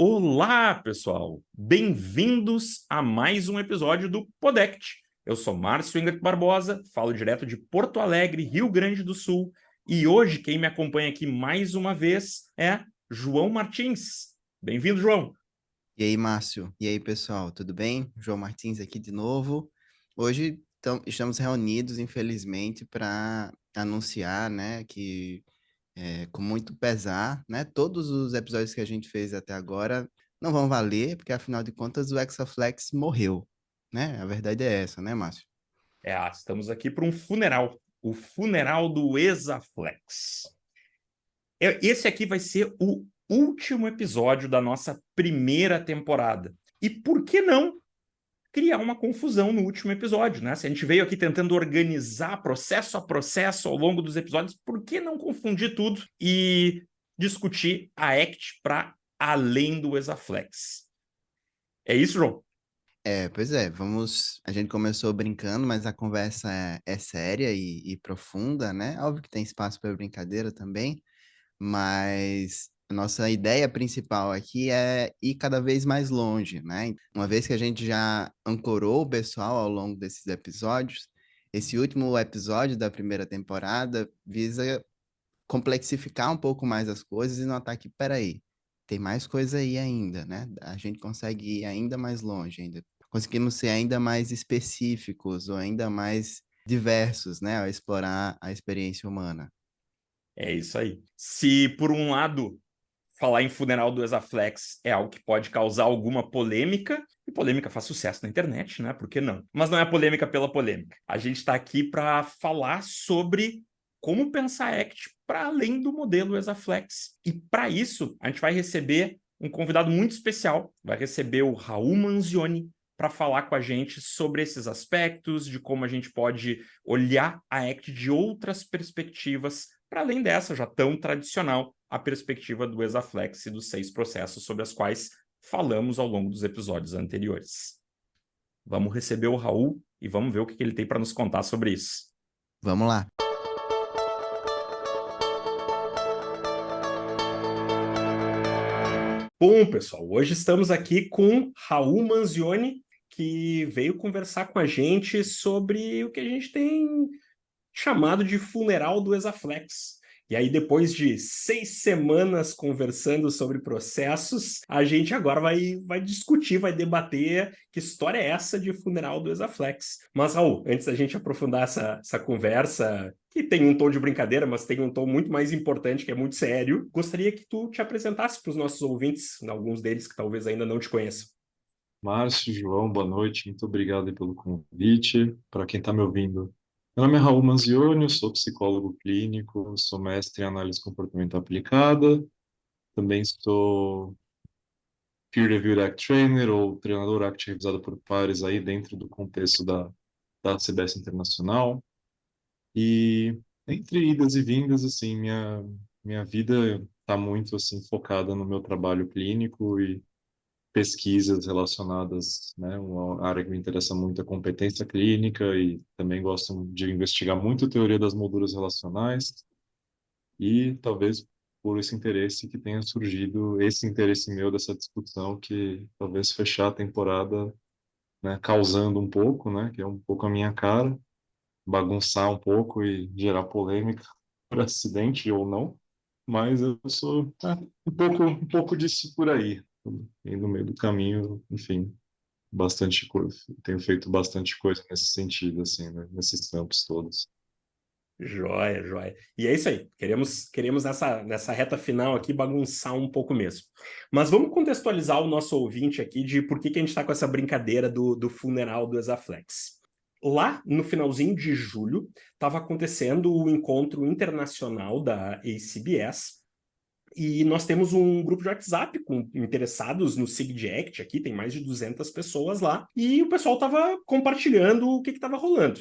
Olá, pessoal! Bem-vindos a mais um episódio do Podect. Eu sou Márcio Ingrid Barbosa, falo direto de Porto Alegre, Rio Grande do Sul, e hoje quem me acompanha aqui mais uma vez é João Martins. Bem-vindo, João! E aí, Márcio? E aí, pessoal? Tudo bem? João Martins aqui de novo. Hoje estamos reunidos, infelizmente, para anunciar, né, que com muito pesar, né, todos os episódios que a gente fez até agora não vão valer, porque afinal de contas o Exaflex morreu, né? A verdade é essa, né, Márcio? Estamos aqui para um funeral, o funeral do Exaflex. Esse aqui vai ser o último episódio da nossa primeira temporada. E por que não criar uma confusão no último episódio, né? Se a gente veio aqui tentando organizar processo a processo ao longo dos episódios, por que não confundir tudo e discutir a ACT para além do Exaflex? É isso, João? Pois é, vamos. A gente começou brincando, mas a conversa é séria e profunda, né? Óbvio que tem espaço para brincadeira também. Mas a nossa ideia principal aqui é ir cada vez mais longe, né? Uma vez que a gente já ancorou o pessoal ao longo desses episódios, esse último episódio da primeira temporada visa complexificar um pouco mais as coisas e notar que, peraí, tem mais coisa aí ainda, né? A gente consegue ir ainda mais longe, ainda conseguimos ser ainda mais específicos ou ainda mais diversos, né? Ao explorar a experiência humana. É isso aí. Se por um lado falar em funeral do Exaflex é algo que pode causar alguma polêmica, e polêmica faz sucesso na internet, né? Por que não? Mas não é polêmica pela polêmica. A gente está aqui para falar sobre como pensar ACT para além do modelo Exaflex. E para isso, a gente vai receber um convidado muito especial, vai receber o Raul Manzioni para falar com a gente sobre esses aspectos, de como a gente pode olhar a ACT de outras perspectivas, para além dessa já tão tradicional, a perspectiva do Exaflex e dos 6 processos sobre as quais falamos ao longo dos episódios anteriores. Vamos receber o Raul e vamos ver o que ele tem para nos contar sobre isso. Vamos lá. Bom, pessoal, hoje estamos aqui com Raul Manzioni, que veio conversar com a gente sobre o que a gente tem chamado de funeral do Exaflex. E aí, depois de 6 semanas conversando sobre processos, a gente agora vai discutir, vai debater que história é essa de funeral do Exaflex. Mas, Raul, antes da gente aprofundar essa conversa, que tem um tom de brincadeira, mas tem um tom muito mais importante, que é muito sério, gostaria que tu te apresentasse para os nossos ouvintes, alguns deles que talvez ainda não te conheçam. Márcio, João, boa noite. Muito obrigado aí pelo convite. Para quem está me ouvindo, meu nome é Raul Manzioni, eu sou psicólogo clínico, sou mestre em análise comportamental aplicada, também sou Peer Reviewed ACT Trainer ou treinador ACT revisado por pares aí dentro do contexto da CBS Internacional. E entre idas e vindas, assim, minha vida está muito assim focada no meu trabalho clínico e pesquisas relacionadas, né, uma área que me interessa muito é a competência clínica e também gosto de investigar muito a teoria das molduras relacionais e talvez por esse interesse que tenha surgido esse interesse meu dessa discussão que talvez fechar a temporada, né, causando um pouco, né, que é um pouco a minha cara, bagunçar um pouco e gerar polêmica por acidente ou não, mas eu sou um pouco disso por aí. E no meio do caminho, enfim, bastante coisa. Tenho feito bastante coisa nesse sentido, assim, né? Nesses campos todos. Joia, joia. E é isso aí. Queremos nessa reta final aqui bagunçar um pouco mesmo. Mas vamos contextualizar o nosso ouvinte aqui de por que a gente está com essa brincadeira do funeral do Exaflex. Lá, no finalzinho de julho, estava acontecendo o encontro internacional da ACBS, e nós temos um grupo de WhatsApp com interessados no SIG Act aqui, tem mais de 200 pessoas lá, e o pessoal estava compartilhando o que estava rolando.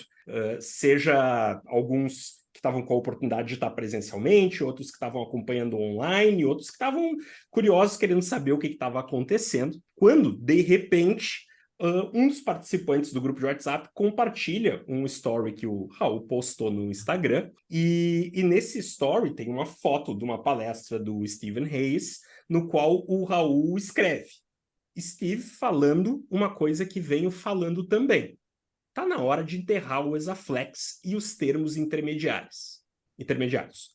Seja alguns que estavam com a oportunidade de estar presencialmente, outros que estavam acompanhando online, outros que estavam curiosos, querendo saber o que estava acontecendo, quando, de repente, um dos participantes do grupo de WhatsApp compartilha um story que o Raul postou no Instagram, e nesse story tem uma foto de uma palestra do Stephen Hayes, no qual o Raul escreve: Steve falando uma coisa que venho falando também. Tá na hora de enterrar o Exaflex e os termos intermediários.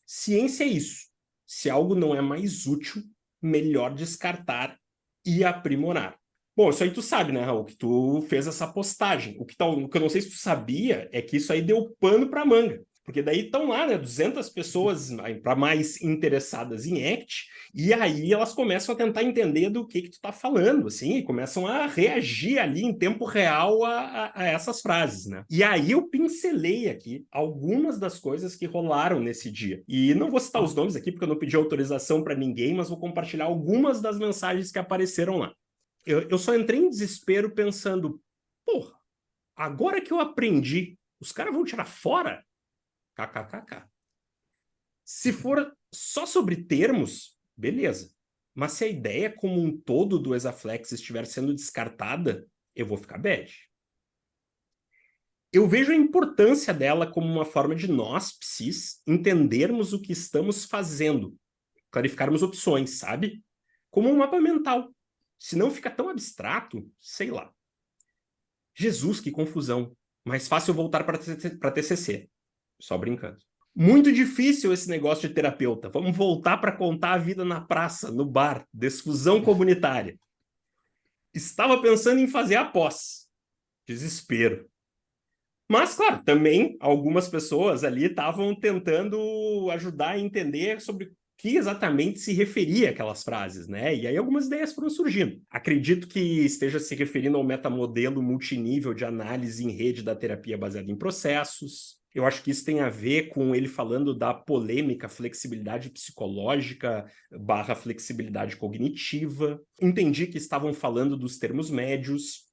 Ciência é isso. Se algo não é mais útil, melhor descartar e aprimorar. Bom, isso aí tu sabe, né, Raul, que tu fez essa postagem. O que eu não sei se tu sabia é que isso aí deu pano pra manga. Porque daí estão lá, né, 200 pessoas para mais interessadas em ACT, e aí elas começam a tentar entender do que tu tá falando, assim, e começam a reagir ali em tempo real a essas frases, né? E aí eu pincelei aqui algumas das coisas que rolaram nesse dia. E não vou citar os nomes aqui, porque eu não pedi autorização para ninguém, mas vou compartilhar algumas das mensagens que apareceram lá. Eu só entrei em desespero pensando, porra, agora que eu aprendi, os caras vão tirar fora? KKKK. Se for só sobre termos, beleza. Mas se a ideia como um todo do Exaflex estiver sendo descartada, eu vou ficar bad. Eu vejo a importância dela como uma forma de nós, psis, entendermos o que estamos fazendo, clarificarmos opções, sabe? Como um mapa mental. Se não fica tão abstrato, sei lá. Jesus, que confusão. Mais fácil voltar para TCC. Só brincando. Muito difícil esse negócio de terapeuta. Vamos voltar para contar a vida na praça, no bar, desfusão comunitária. Estava pensando em fazer a pós. Desespero. Mas, claro, também algumas pessoas ali estavam tentando ajudar a entender sobre o que exatamente se referia aquelas frases, né? E aí algumas ideias foram surgindo. Acredito que esteja se referindo ao metamodelo multinível de análise em rede da terapia baseada em processos. Eu acho que isso tem a ver com ele falando da polêmica flexibilidade psicológica / flexibilidade cognitiva. Entendi que estavam falando dos termos médios,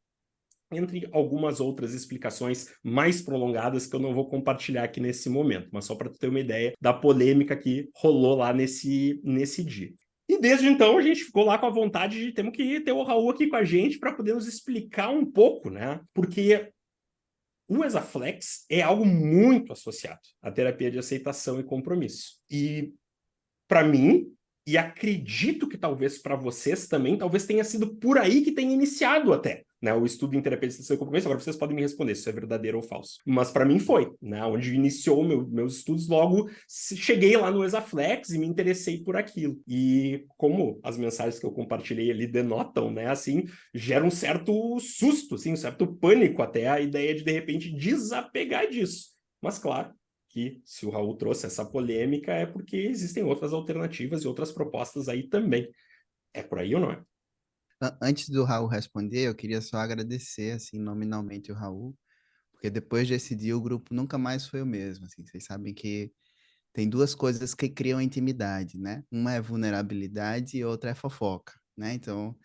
entre algumas outras explicações mais prolongadas que eu não vou compartilhar aqui nesse momento, mas só para tu ter uma ideia da polêmica que rolou lá nesse dia. E desde então a gente ficou lá com a vontade de temos que ter o Raul aqui com a gente para poder nos explicar um pouco, né? Porque o Exaflex é algo muito associado à terapia de aceitação e compromisso. E para mim, e acredito que talvez para vocês também, talvez tenha sido por aí que tenha iniciado até, né, o estudo em terapia de aceitação e compromisso. Agora vocês podem me responder se isso é verdadeiro ou falso. Mas para mim foi, né, onde iniciou meus estudos. Logo cheguei lá no Exaflex e me interessei por aquilo. E como as mensagens que eu compartilhei ali denotam, né, assim, gera um certo susto, assim, um certo pânico até a ideia de repente desapegar disso. Mas claro, que se o Raul trouxe essa polêmica é porque existem outras alternativas e outras propostas aí também. É por aí ou não é? Antes do Raul responder, eu queria só agradecer, assim, nominalmente o Raul, porque depois desse dia o grupo nunca mais foi o mesmo, assim. Vocês sabem que tem duas coisas que criam intimidade, né? Uma é vulnerabilidade e outra é fofoca, né? Então,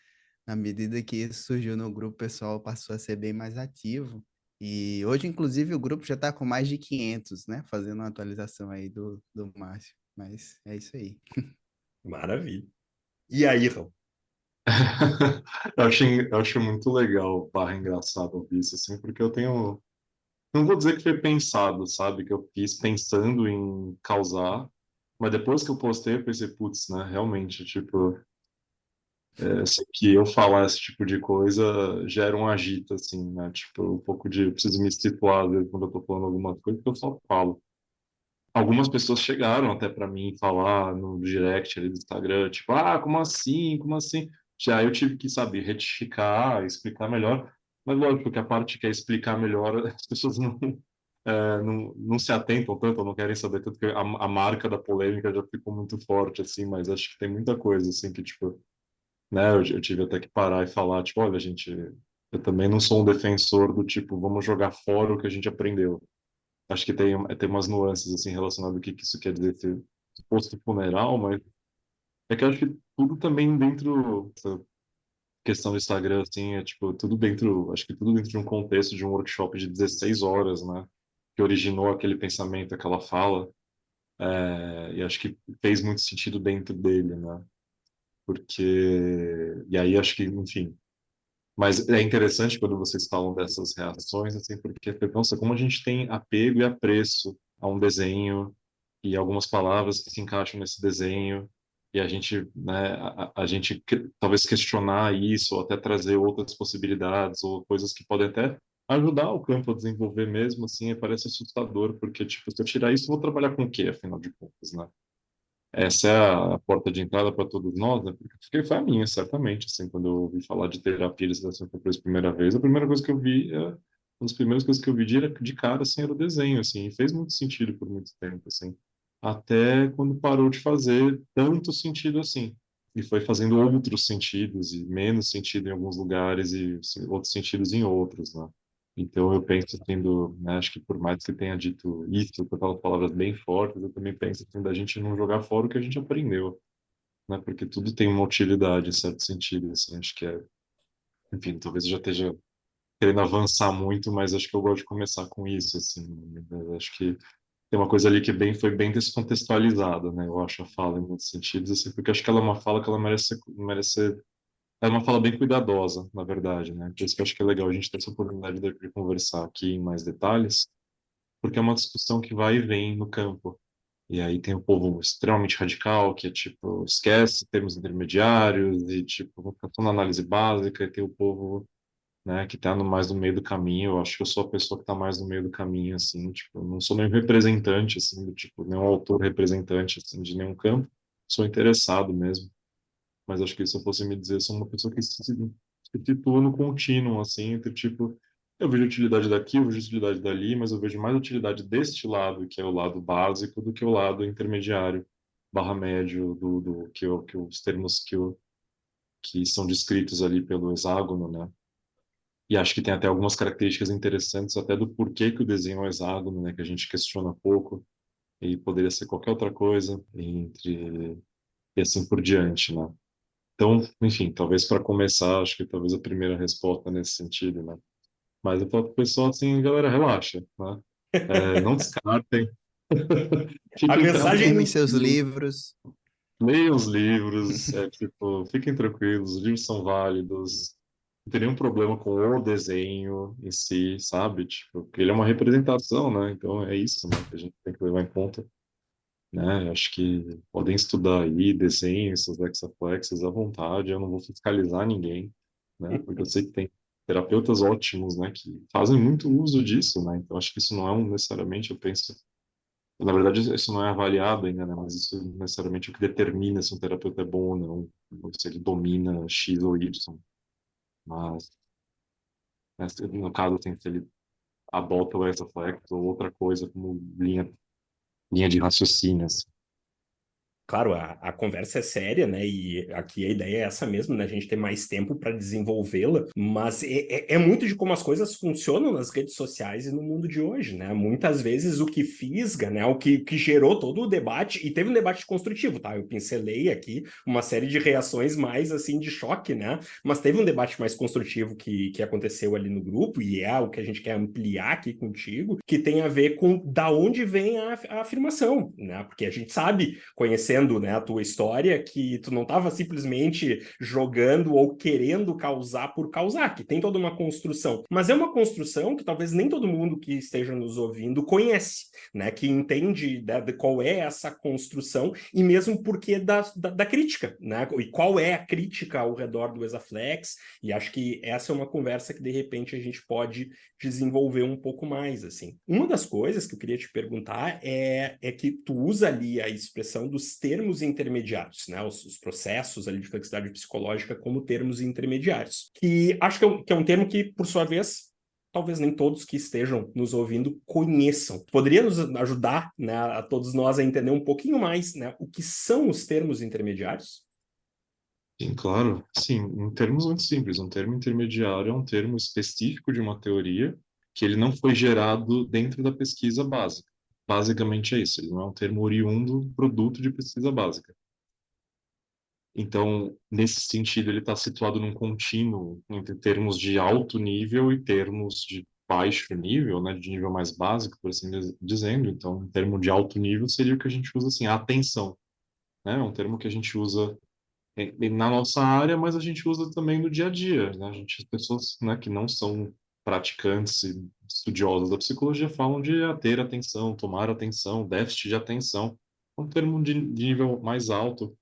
na medida que isso surgiu no grupo, o pessoal passou a ser bem mais ativo. E hoje, inclusive, o grupo já está com mais de 500, né? Fazendo uma atualização aí do Márcio. Mas é isso aí. Maravilha. E aí, Raul? Eu acho muito legal, barra engraçado ouvir isso, assim, porque eu tenho. Não vou dizer que foi pensado, sabe? Que eu fiz pensando em causar, mas depois que eu postei, eu pensei, putz, né? Realmente, tipo, se que eu falar esse tipo de coisa gera um agito, assim, né? Tipo, um pouco de. Eu preciso me situar, às vezes, quando eu tô falando alguma coisa, porque eu só falo. Algumas pessoas chegaram até para mim falar no direct ali do Instagram, tipo, ah, como assim? Como assim? Já eu tive que saber retificar, explicar melhor, mas lógico que a parte que é explicar melhor, as pessoas não se atentam tanto, ou não querem saber tanto, que a marca da polêmica já ficou muito forte, assim, mas acho que tem muita coisa, assim, que, tipo, né, eu tive até que parar e falar, tipo, olha, gente, eu também não sou um defensor do tipo, vamos jogar fora o que a gente aprendeu. Acho que tem umas nuances assim relacionadas ao que isso quer dizer ser posto funeral, mas é que eu acho que tudo também dentro dessa questão do Instagram assim, é tipo tudo dentro, acho que tudo dentro de um contexto de um workshop de 16 horas, né, que originou aquele pensamento, aquela fala, e acho que fez muito sentido dentro dele, né? Porque e aí acho que, enfim, Mas é interessante quando vocês falam dessas reações, assim, porque, nossa, como a gente tem apego e apreço a um desenho e algumas palavras que se encaixam nesse desenho, e a gente, né, a gente talvez questionar isso, ou até trazer outras possibilidades, ou coisas que podem até ajudar o campo a desenvolver mesmo, assim, parece assustador, porque, tipo, se eu tirar isso, eu vou trabalhar com o quê, afinal de contas, né? Essa é a porta de entrada para todos nós, né? Porque foi a minha, certamente, assim, quando eu ouvi falar de terapia de licitação pela primeira vez, a primeira coisa que eu vi, uma das primeiras coisas que eu vi de cara, assim, era o desenho, assim, e fez muito sentido por muito tempo, assim, até quando parou de fazer tanto sentido assim, e foi fazendo outros sentidos, e menos sentido em alguns lugares, e assim, outros sentidos em outros, né? Então eu penso tendo, né, acho que por mais que tenha dito isso, com aquelas palavras bem fortes, eu também penso assim, da gente não jogar fora o que a gente aprendeu, né? Porque tudo tem uma utilidade em certo sentido, assim, acho que é, enfim, talvez eu já esteja querendo avançar muito, mas acho que eu gosto de começar com isso, assim, né? Acho que tem uma coisa ali que foi bem descontextualizada, né? Eu acho a fala em muitos sentidos, assim, porque acho que ela é uma fala que ela merece é uma fala bem cuidadosa, na verdade, né? Por isso que eu acho que é legal a gente ter essa oportunidade de conversar aqui em mais detalhes, porque é uma discussão que vai e vem no campo. E aí tem o povo extremamente radical, que é tipo, esquece termos intermediários e tipo, vou ficar só na análise básica, e tem o povo, né, que está mais no meio do caminho. Eu acho que eu sou a pessoa que está mais no meio do caminho, assim, tipo, eu não sou nenhum representante, assim, do tipo, nenhum autor representante, assim, de nenhum campo, sou interessado mesmo. Mas acho que se eu fosse me dizer, eu sou uma pessoa que se situa no contínuo, assim, entre tipo, eu vejo utilidade daqui, eu vejo utilidade dali, mas eu vejo mais utilidade deste lado, que é o lado básico, do que o lado intermediário, barra médio, que os termos que são descritos ali pelo hexágono, né? E acho que tem até algumas características interessantes, até do porquê que o desenho é um hexágono, né? Que a gente questiona pouco, e poderia ser qualquer outra coisa, e assim por diante, né? Então, enfim, talvez para começar, acho que talvez a primeira resposta nesse sentido, né? Mas eu falo pro pessoal assim, galera, relaxa, né? Não descartem, A fiquem mensagem Queimem tranquilos, seus livros. leiam os livros, tipo, fiquem tranquilos, os livros são válidos, não tem nenhum problema com o desenho em si, sabe? Tipo, porque ele é uma representação, né? Então é isso, né, que a gente tem que levar em conta, né? Acho que podem estudar aí desenhos, seus hexaflexes à vontade, eu não vou fiscalizar ninguém, né? Porque eu sei que tem terapeutas ótimos, né, que fazem muito uso disso, né? Então acho que isso não é necessariamente, eu penso, na verdade isso não é avaliado ainda, né? Mas isso necessariamente é o que determina se um terapeuta é bom ou não, ou se ele domina X ou Y. Mas, né, no caso, assim, se ele adota o hexaflex ou outra coisa como linha de raciocínio, assim. Claro, a conversa é séria, né? E aqui a ideia é essa mesmo, né? A gente ter mais tempo para desenvolvê-la, mas é muito de como as coisas funcionam nas redes sociais e no mundo de hoje, né? Muitas vezes o que fisga, né? O que gerou todo o debate, e teve um debate construtivo, tá? Eu pincelei aqui uma série de reações mais, assim, de choque, né? Mas teve um debate mais construtivo que aconteceu ali no grupo, e é o que a gente quer ampliar aqui contigo, que tem a ver com da onde vem a afirmação, né? Porque a gente sabe, conhecendo, né, a tua história, que tu não estava simplesmente jogando ou querendo causar por causar, que tem toda uma construção. Mas é uma construção que talvez nem todo mundo que esteja nos ouvindo conhece, né, que entende de qual é essa construção e mesmo porque da crítica, né, e qual é a crítica ao redor do Exaflex, e acho que essa é uma conversa que de repente a gente pode desenvolver um pouco mais, assim. Uma das coisas que eu queria te perguntar é que tu usa ali a expressão dos termos intermediários, né? Os processos ali de flexibilidade psicológica como termos intermediários, que acho que é um termo que, por sua vez, talvez nem todos que estejam nos ouvindo conheçam. Poderia nos ajudar, né, a todos nós a entender um pouquinho mais, né, o que são os termos intermediários? Sim, claro. Sim, em termos muito simples, um termo intermediário é um termo específico de uma teoria que ele não foi gerado dentro da pesquisa básica. Basicamente é isso, ele não é um termo oriundo produto de pesquisa básica. Então, nesse sentido, ele está situado num contínuo entre termos de alto nível e termos de baixo nível, né, de nível mais básico, por assim dizendo. Então, um termo de alto nível seria o que a gente usa assim, a atenção, né? É um termo que a gente usa na nossa área, mas a gente usa também no dia a dia, né? A gente, as pessoas, né, que não são praticantes e estudiosas da psicologia falam de ter atenção, tomar atenção, déficit de atenção, é um termo de nível mais alto.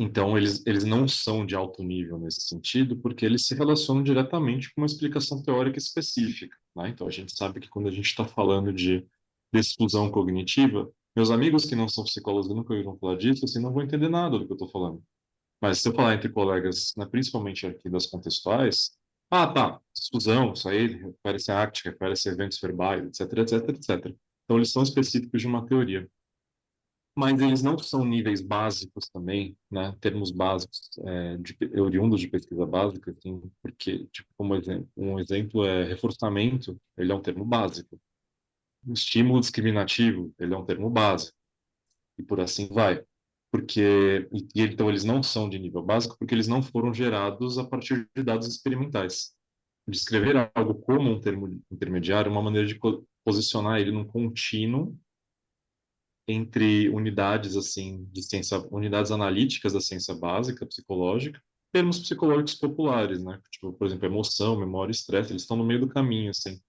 Então, eles não são de alto nível nesse sentido, porque eles se relacionam diretamente com uma explicação teórica específica, né? Então, a gente sabe que quando a gente está falando de exclusão cognitiva, meus amigos que não são psicólogos e nunca ouviram falar disso, assim, não vão entender nada do que eu estou falando. Mas se eu falar entre colegas, né, principalmente aqui das contextuais, tá, exclusão, isso aí refere-se a arte, refere-se a eventos verbais, etc, etc, etc. Então, eles são específicos de uma teoria. Mas eles não são níveis básicos também, né? Termos básicos, oriundos de pesquisa básica, assim, porque, tipo, como exemplo, um exemplo é reforçamento, ele é um termo básico. Estímulo discriminativo, ele é um termo básico. E por assim vai. Porque, então eles não são de nível básico porque eles não foram gerados a partir de dados experimentais. Descrever algo como um termo intermediário é uma maneira de posicionar ele num contínuo entre unidades assim de ciência, unidades analíticas da ciência básica, psicológica, termos psicológicos populares, né? Tipo, por exemplo, emoção, memória, estresse, eles estão no meio do caminho, assim,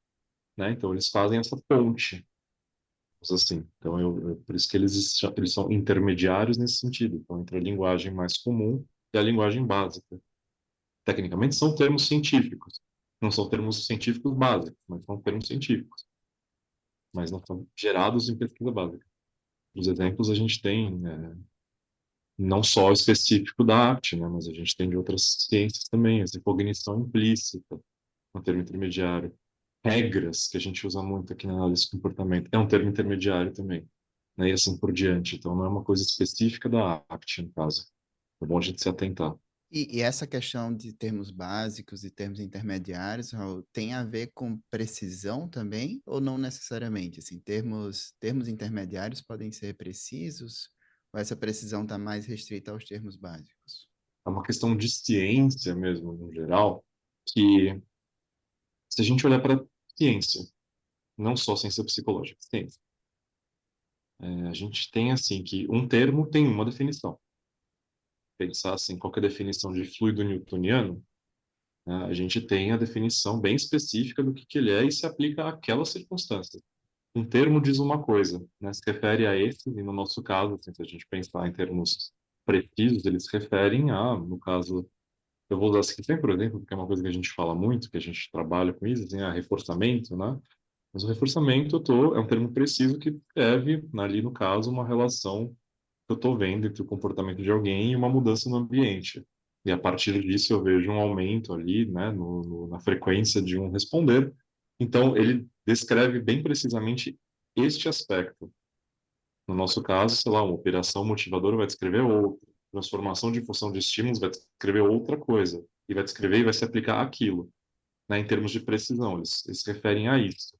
né? Então eles fazem essa ponte, assim. Então por isso que eles são intermediários nesse sentido, então entre a linguagem mais comum e a linguagem básica. Tecnicamente são termos científicos, não são termos científicos básicos, mas são termos científicos, mas não são gerados em pesquisa básica. Os exemplos a gente tem, não só específico da arte, né, mas a gente tem de outras ciências também, essa cognição implícita, um termo intermediário. Regras, que a gente usa muito aqui na análise de comportamento, é um termo intermediário também, né, e assim por diante. Então, não é uma coisa específica da arte, no caso. É bom a gente se atentar. E essa questão de termos básicos e termos intermediários, Raul, tem a ver com precisão também, ou não necessariamente? Assim, termos intermediários podem ser precisos, ou essa precisão está mais restrita aos termos básicos? É uma questão de ciência mesmo, no geral, que se a gente olhar para ciência, não só ciência psicológica, ciência, a gente tem assim que um termo tem uma definição. Pensar assim, qual que é a definição de fluido newtoniano, né? A gente tem a definição bem específica do que ele é e se aplica àquela circunstância. Um termo diz uma coisa, né? Se refere a esse, e no nosso caso, assim, se a gente pensar em termos precisos, eles se referem a, no caso, eu vou usar isso aqui sempre, por exemplo, porque é uma coisa que a gente fala muito, que a gente trabalha com isso, assim, reforçamento, né? Mas o reforçamento é um termo preciso que deve, ali no caso, uma relação que eu estou vendo entre o comportamento de alguém e uma mudança no ambiente. E a partir disso eu vejo um aumento ali, né, na frequência de um responder. Então, ele descreve bem precisamente este aspecto. No nosso caso, sei lá, uma operação motivadora vai descrever outra. Transformação de função de estímulos vai descrever outra coisa. E vai descrever e vai se aplicar àquilo, né, em termos de precisão. Eles se referem a isso.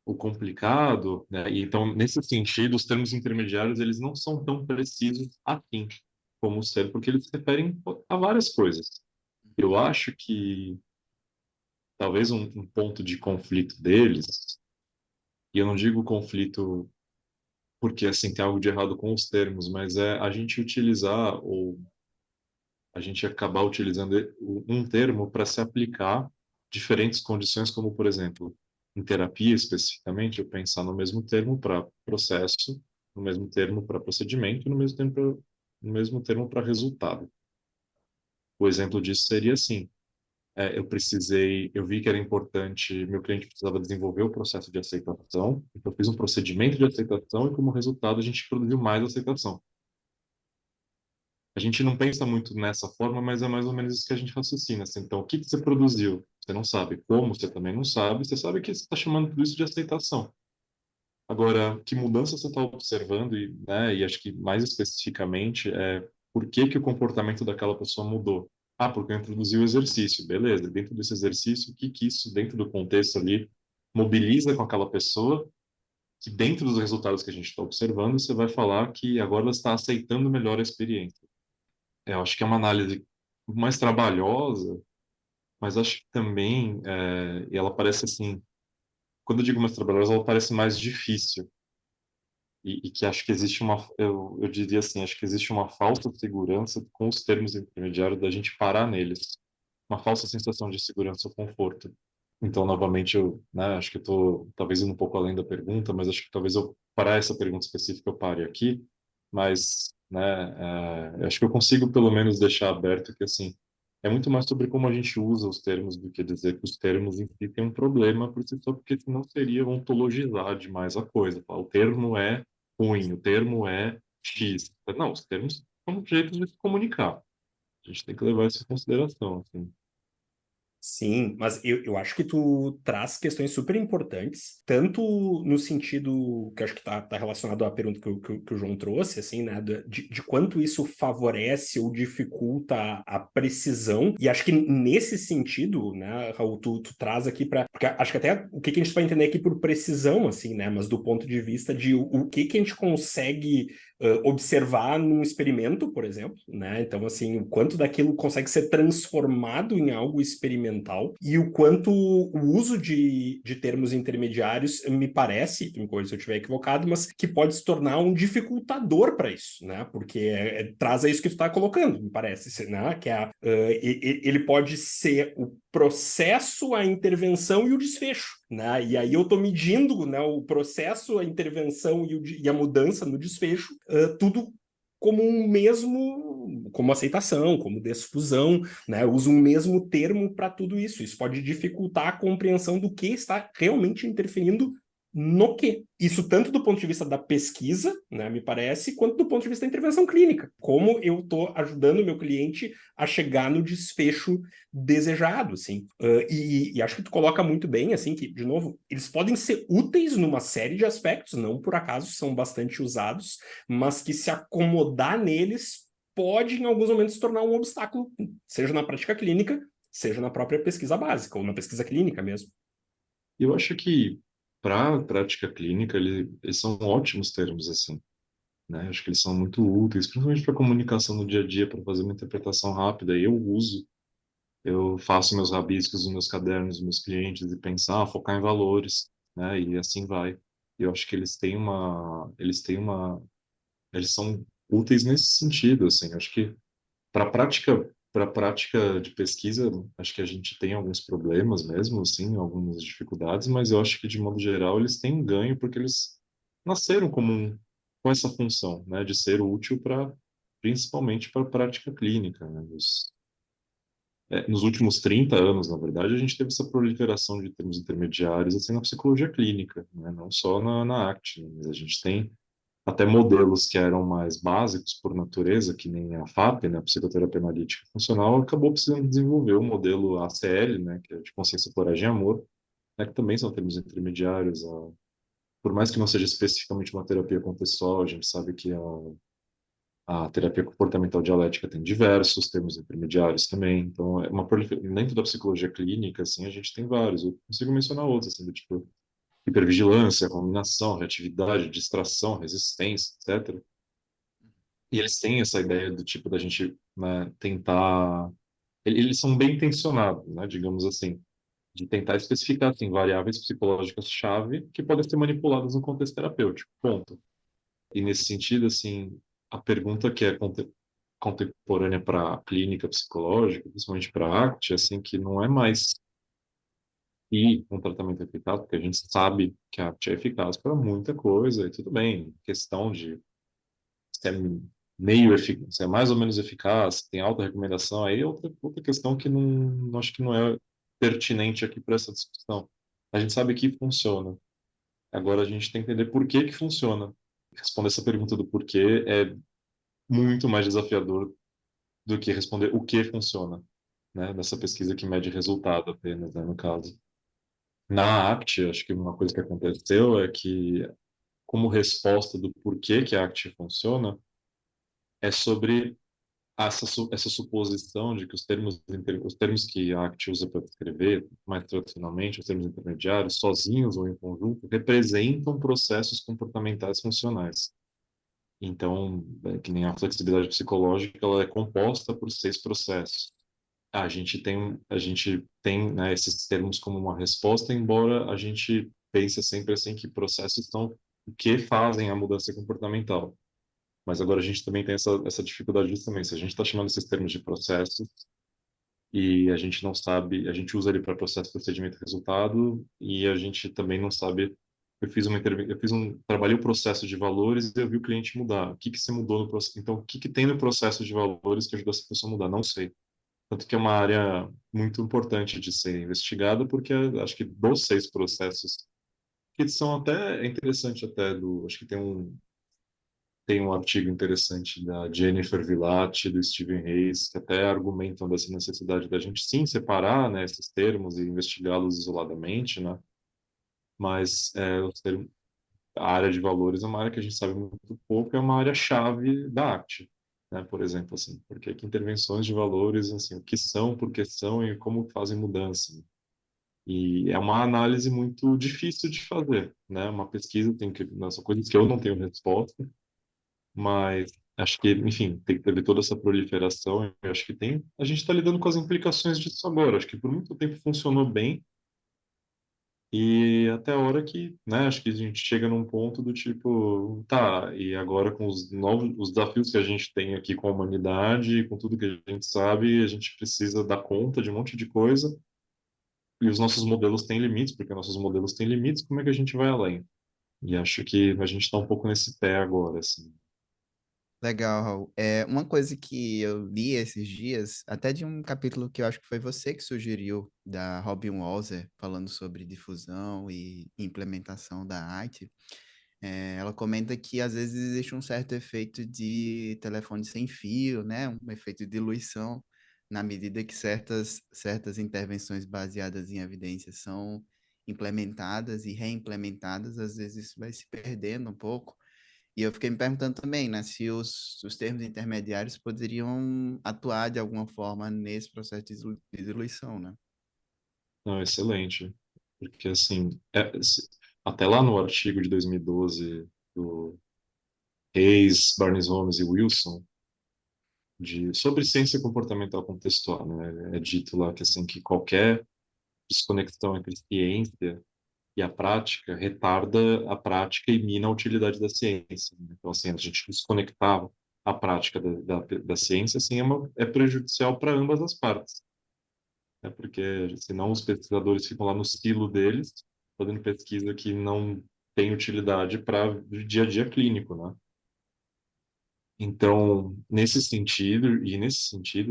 O complicado, né? E então, nesse sentido, os termos intermediários, eles não são tão precisos assim como ser, porque eles se referem a várias coisas. Eu acho que talvez um ponto de conflito deles, e eu não digo conflito porque assim tem algo de errado com os termos, mas é a gente utilizar ou a gente acabar utilizando um termo para se aplicar a diferentes condições, como por exemplo, em terapia especificamente, eu pensar no mesmo termo para processo, no mesmo termo para procedimento, no mesmo termo para resultado. O exemplo disso seria assim: eu vi que era importante, meu cliente precisava desenvolver o processo de aceitação, então eu fiz um procedimento de aceitação e como resultado a gente produziu mais aceitação. A gente não pensa muito nessa forma, mas é mais ou menos isso que a gente raciocina. Assim, então, o que que você produziu? Você não sabe como, você também não sabe, você sabe que você está chamando tudo isso de aceitação. Agora, que mudança você está observando, e acho que mais especificamente, por que que o comportamento daquela pessoa mudou? Ah, porque eu introduzi o exercício, beleza. Dentro desse exercício, o que que isso, dentro do contexto ali, mobiliza com aquela pessoa, que dentro dos resultados que a gente está observando, você vai falar que agora ela está aceitando melhor a experiência. Eu acho que é uma análise mais trabalhosa, mas acho que também, e ela parece assim, quando eu digo mais trabalhosa, ela parece mais difícil. e que acho que existe eu diria assim, acho que existe uma falsa segurança com os termos intermediários da gente parar neles, uma falsa sensação de segurança ou conforto. Então, novamente, né, acho que eu estou talvez indo um pouco além da pergunta, mas acho que talvez para essa pergunta específica eu pare aqui, mas, né, acho que eu consigo pelo menos deixar aberto que, assim, é muito mais sobre como a gente usa os termos do que dizer que os termos em si têm um problema por si só, porque senão seria ontologizar demais a coisa. Falar, o termo é ruim, o termo é X. Não, os termos são jeitos de se comunicar. A gente tem que levar isso em consideração, assim. Sim, mas eu acho que tu traz questões super importantes, tanto no sentido que eu acho que tá relacionado à pergunta que o João trouxe, assim, né, de quanto isso favorece ou dificulta a precisão, e acho que nesse sentido, né, Raul, tu traz aqui porque acho que até o que a gente vai entender aqui por precisão, assim, né, mas do ponto de vista de o que a gente consegue observar num experimento, por exemplo, né? Então, assim, o quanto daquilo consegue ser transformado em algo experimental e o quanto o uso de termos intermediários me parece, me corrija se eu estiver equivocado, mas que pode se tornar um dificultador para isso, né? Porque traz a isso que tu está colocando, me parece, né? Que ele pode ser o processo, a intervenção e o desfecho, né? E aí eu estou medindo, né, o processo, a intervenção e a mudança no desfecho, tudo como um mesmo, como aceitação, como desfusão, né? Eu uso um mesmo termo para tudo isso. Isso pode dificultar a compreensão do que está realmente interferindo no quê? Isso tanto do ponto de vista da pesquisa, né, me parece, quanto do ponto de vista da intervenção clínica. Como eu estou ajudando o meu cliente a chegar no desfecho desejado, assim. E acho que tu coloca muito bem, assim, que, de novo, eles podem ser úteis numa série de aspectos, não por acaso são bastante usados, mas que se acomodar neles pode, em alguns momentos, se tornar um obstáculo, seja na prática clínica, seja na própria pesquisa básica, ou na pesquisa clínica mesmo. Eu acho que para a prática clínica eles são ótimos termos assim, né? Acho que eles são muito úteis, principalmente para comunicação no dia a dia, para fazer uma interpretação rápida. Eu faço meus rabiscos nos meus cadernos dos meus clientes e pensar, focar em valores, né? E assim vai. E eu acho que eles são úteis nesse sentido, assim. Acho que para prática de pesquisa, acho que a gente tem alguns problemas mesmo, assim, algumas dificuldades, mas eu acho que de modo geral eles têm um ganho porque eles nasceram com essa função, né, de ser útil para principalmente para a prática clínica, né? Nos últimos 30 anos, na verdade, a gente teve essa proliferação de termos intermediários assim na psicologia clínica, né? Não só na ACT, né? Mas a gente tem até modelos que eram mais básicos por natureza, que nem a FAP, né, a psicoterapia analítica funcional, acabou precisando desenvolver o modelo ACL, né, que é de consciência, coragem e amor, né, que também são termos intermediários. Por mais que não seja especificamente uma terapia contextual, a gente sabe que a terapia comportamental dialética tem diversos termos intermediários também. Então, dentro da psicologia clínica, assim, a gente tem vários. Eu consigo mencionar outros, assim, do tipo hipervigilância, combinação, reatividade, distração, resistência, etc. E eles têm essa ideia do tipo da gente, né, tentar. Eles são bem intencionados, né, digamos assim, de tentar especificar assim, variáveis psicológicas-chave que podem ser manipuladas no contexto terapêutico. Ponto. E nesse sentido, assim, a pergunta que é contemporânea para a clínica psicológica, principalmente para a ACT, assim, que não é mais e um tratamento eficaz, porque a gente sabe que a ACT é eficaz para muita coisa, e tudo bem, questão de se é meio eficaz, se é mais ou menos eficaz, tem alta recomendação, aí é outra questão que não acho que não é pertinente aqui para essa discussão. A gente sabe que funciona. Agora a gente tem que entender por que que funciona. Responder essa pergunta do porquê é muito mais desafiador do que responder o que funciona, né? Nessa pesquisa que mede resultado apenas, né, no caso. Na ACT, acho que uma coisa que aconteceu é que, como resposta do porquê que a ACT funciona, é sobre essa suposição de que os termos que a ACT usa para descrever, mais tradicionalmente, os termos intermediários, sozinhos ou em conjunto, representam processos comportamentais funcionais. Então, que nem a flexibilidade psicológica, ela é composta por 6 processos. A gente tem, né, esses termos como uma resposta, embora a gente pense sempre assim que processos são o que fazem a mudança comportamental. Mas agora a gente também tem essa dificuldade justamente. Se a gente está chamando esses termos de processos e a gente não sabe, a gente usa ele para processo, procedimento e resultado, e a gente também não sabe. Trabalhei o processo de valores e eu vi o cliente mudar. O que que se mudou no processo? Então, o que que tem no processo de valores que ajudou essa pessoa a mudar? Não sei. Tanto que é uma área muito importante de ser investigada, porque acho que dos 6 processos, que são até, é interessante até, acho que tem um artigo interessante da Jennifer Villati, do Stephen Hayes, que até argumentam dessa necessidade da gente sim separar, né, esses termos e investigá-los isoladamente, né? Mas a área de valores é uma área que a gente sabe muito pouco, é uma área chave da arte, né? Por exemplo, assim, porque que intervenções de valores, assim, o que são, por que são e como fazem mudança. E é uma análise muito difícil de fazer, né? Uma pesquisa são coisas que eu não tenho resposta, mas acho que, enfim, tem que ter toda essa proliferação. Eu acho que a gente está lidando com as implicações disso agora. Acho que por muito tempo funcionou bem e até a hora que, né, acho que a gente chega num ponto do tipo, tá, e agora com os desafios que a gente tem aqui com a humanidade, com tudo que a gente sabe, a gente precisa dar conta de um monte de coisa e os nossos modelos têm limites, porque nossos modelos têm limites, como é que a gente vai além? E acho que a gente está um pouco nesse pé agora, assim. Legal, Raul. Uma coisa que eu li esses dias, até de um capítulo que eu acho que foi você que sugeriu, da Robin Walser, falando sobre difusão e implementação da arte. Ela comenta que às vezes existe um certo efeito de telefone sem fio, né? Um efeito de diluição, na medida que certas intervenções baseadas em evidências são implementadas e reimplementadas, às vezes isso vai se perdendo um pouco. E eu fiquei me perguntando também, né, se os termos intermediários poderiam atuar de alguma forma nesse processo de diluição, né? Não, excelente. Porque, assim, até lá no artigo de 2012 do Hayes, Barnes Holmes e Wilson, sobre ciência comportamental contextual, né? É dito lá que, assim, que qualquer desconexão entre ciência e a prática retarda a prática e mina a utilidade da ciência, né? Então, assim, a gente desconectar a prática da ciência, assim, é prejudicial para ambas as partes, né? Porque senão os pesquisadores ficam lá no silo deles, fazendo pesquisa que não tem utilidade para o dia a dia clínico, né? Então, nesse sentido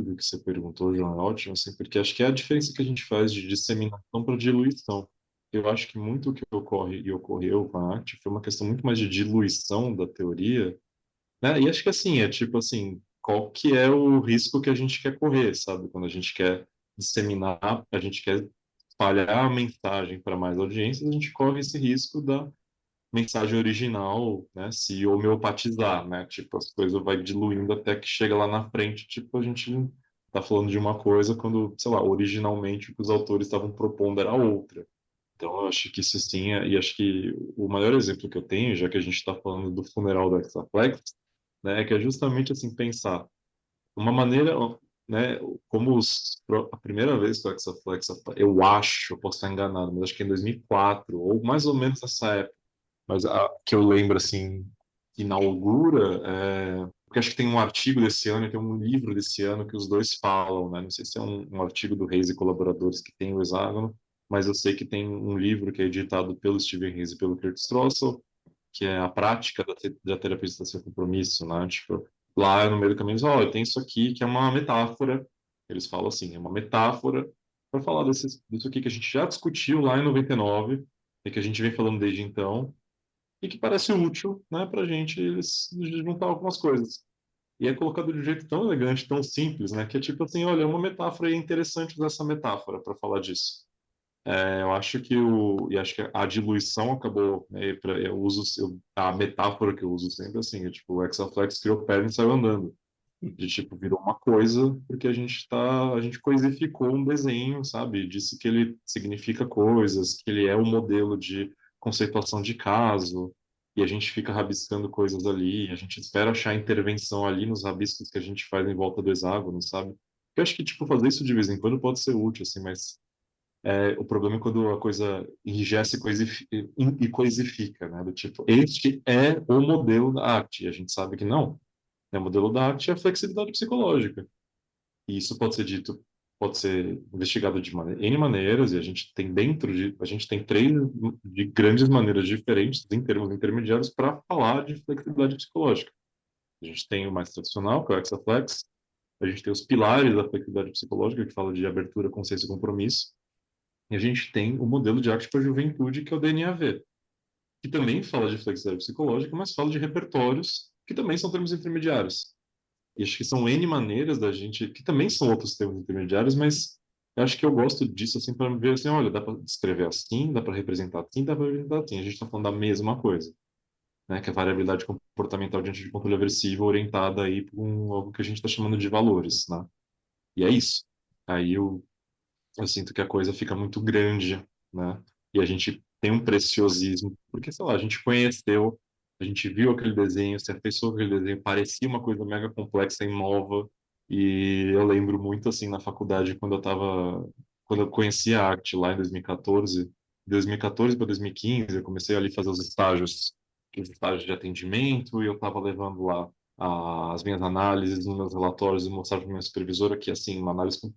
do que você perguntou, João, é ótimo, assim, porque acho que é a diferença que a gente faz de disseminação para diluição. Eu acho que muito o que ocorre e ocorreu com a arte foi uma questão muito mais de diluição da teoria, né? E acho que assim, é tipo assim, qual que é o risco que a gente quer correr, sabe? Quando a gente quer disseminar, a gente quer espalhar a mensagem para mais audiências, a gente corre esse risco da mensagem original, né, se homeopatizar, né? Tipo, as coisas vai diluindo até que chega lá na frente, tipo, a gente tá falando de uma coisa quando, sei lá, originalmente o que os autores estavam propondo era outra. Então, eu acho que isso sim, e acho que o maior exemplo que eu tenho, já que a gente está falando do funeral da Hexaflex, né, é que é justamente assim pensar uma maneira, né, como a primeira vez que o Hexaflex, eu acho, eu posso estar enganado, mas acho que é em 2004 ou mais ou menos nessa época, mas a que eu lembro assim inaugura, porque acho que tem um artigo desse ano e tem um livro desse ano que os dois falam, né? Não sei se é um artigo do Reis e colaboradores que tem o Hexágono, mas eu sei que tem um livro que é editado pelo Steven Reis e pelo Kurt Stroessel, que é a prática da terapia de sem compromisso, né? Tipo, lá no meio do caminho, olha, tem isso aqui que é uma metáfora, eles falam assim, é uma metáfora para falar disso aqui que a gente já discutiu lá em 99 e que a gente vem falando desde então, e que parece útil, né, para a gente juntar algumas coisas. E é colocado de um jeito tão elegante, tão simples, né, que é tipo assim, olha, é uma metáfora e é interessante usar essa metáfora para falar disso. Eu acho que acho que a diluição acabou, né, a metáfora que eu uso sempre assim, é tipo, o Hexaflex criou perna e saiu andando. De tipo, virou uma coisa, porque a gente coisificou um desenho, sabe? Disse que ele significa coisas, que ele é um modelo de conceituação de caso, e a gente fica rabiscando coisas ali, a gente espera achar intervenção ali nos rabiscos que a gente faz em volta do hexágono, sabe? Eu acho que, tipo, fazer isso de vez em quando pode ser útil, assim, mas O problema é quando a coisa enrijece e coisifica, né? Do tipo, este é o modelo da arte. E a gente sabe que não. O modelo da arte é a flexibilidade psicológica. E isso pode ser dito, pode ser investigado de N maneiras, e a gente tem a gente tem três de grandes maneiras diferentes, em termos intermediários, para falar de flexibilidade psicológica. A gente tem o mais tradicional, que é o Hexaflex, a gente tem os pilares da flexibilidade psicológica, que fala de abertura, consciência e compromisso, e a gente tem o modelo de arte para a juventude, que é o DNAV, que também fala de flexibilidade psicológica, mas fala de repertórios, que também são termos intermediários. E acho que são N maneiras da gente, que também são outros termos intermediários, mas eu acho que eu gosto disso, assim, para ver assim, olha, dá para descrever assim, dá para representar assim, dá para representar assim. A gente está falando da mesma coisa, né? Que é a variabilidade comportamental diante de controle aversivo orientada aí por algo que a gente está chamando de valores, né? E é isso. Aí eu sinto que a coisa fica muito grande, né? E a gente tem um preciosismo, porque, sei lá, a gente conheceu, a gente viu aquele desenho, se afeiçoou com aquele desenho, parecia uma coisa mega complexa e nova. E eu lembro muito, assim, na faculdade, quando eu conheci a arte lá em 2014, 2014 para 2015, eu comecei ali a fazer os estágios de atendimento, e eu estava levando lá as minhas análises, os meus relatórios, e mostrar para minha supervisora que, assim, uma análise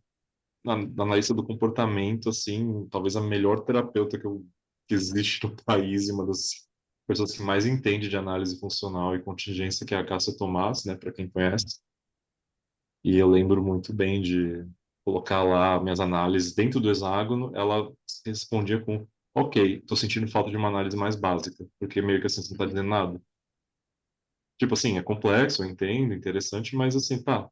na analista do comportamento, assim, talvez a melhor terapeuta que existe no país e uma das pessoas que mais entende de análise funcional e contingência, que é a Cássia Tomás, né, para quem conhece. E eu lembro muito bem de colocar lá minhas análises dentro do hexágono, ela respondia com: ok, estou sentindo falta de uma análise mais básica, porque meio que assim, você não está dizendo nada. Tipo assim, é complexo, eu entendo, interessante, mas assim, tá,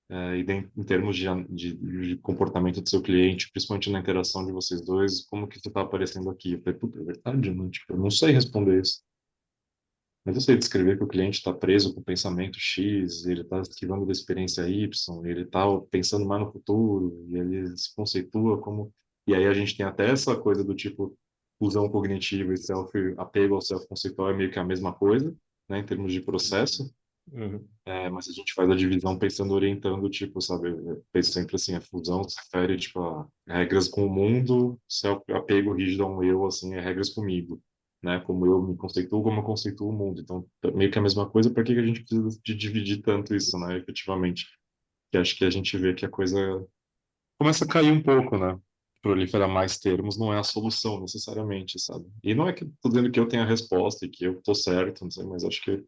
em termos de comportamento do seu cliente, principalmente na interação de vocês dois, como que isso está aparecendo aqui? Eu falei, puta, é verdade, não, tipo, eu não sei responder isso. Mas eu sei descrever que o cliente está preso com o pensamento X, ele está esquivando da experiência Y, ele está pensando mais no futuro, e ele se conceitua como... E aí a gente tem até essa coisa do tipo, fusão cognitiva e apego ao self-conceitual é meio que a mesma coisa, né, em termos de processo. Uhum. Mas a gente faz a divisão pensando, orientando, tipo, sabe, eu penso sempre assim, a fusão se refere, tipo, a regras com o mundo, apego rígido a um eu, assim, é regras comigo, né, como eu me conceituo, como eu conceituo o mundo, então, meio que a mesma coisa, por que que a gente precisa de dividir tanto isso, né, efetivamente, que acho que a gente vê que a coisa começa a cair um pouco, né, proliferar mais termos não é a solução, necessariamente, sabe, e não é que tô dizendo que eu tenho a resposta e que eu tô certo, não sei, mas acho que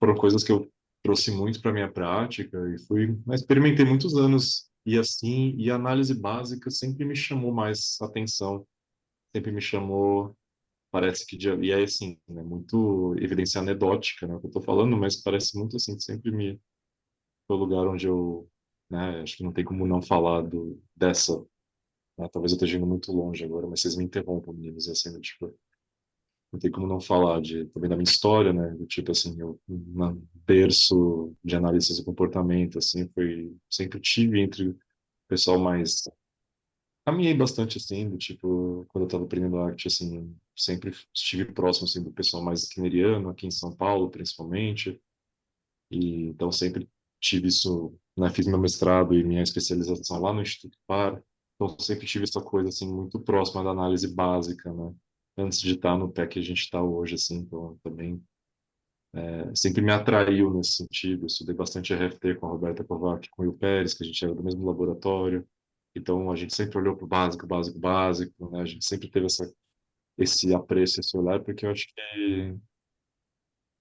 foram coisas que eu trouxe muito para minha prática e mas experimentei muitos anos e assim, e a análise básica sempre me chamou mais atenção, sempre me chamou, parece que e é assim, né, muito evidência anedótica, né, o que eu tô falando, mas parece muito assim, que sempre me foi o lugar onde eu, né, acho que não tem como não falar dessa, né, talvez eu esteja indo muito longe agora, mas vocês me interrompam, meninos, assim, tipo, não tem como não falar também da minha história, né? Do tipo assim, eu no berço de análise do comportamento, assim, sempre tive entre o pessoal mais caminhei bastante assim, do tipo, quando eu estava aprendendo arte, assim, sempre estive próximo assim do pessoal mais skinneriano, aqui em São Paulo, principalmente. E então sempre tive isso, né? Fiz meu mestrado e minha especialização lá no Instituto Par. Então sempre tive essa coisa assim muito próxima da análise básica, né? Antes de estar no pé que a gente está hoje, assim, então também sempre me atraiu nesse sentido. Eu estudei bastante RFT com a Roberta Kovac, com o Will Pérez, que a gente era do mesmo laboratório. Então a gente sempre olhou para o básico, básico, básico, né? A gente sempre teve esse apreço, esse olhar, porque eu acho que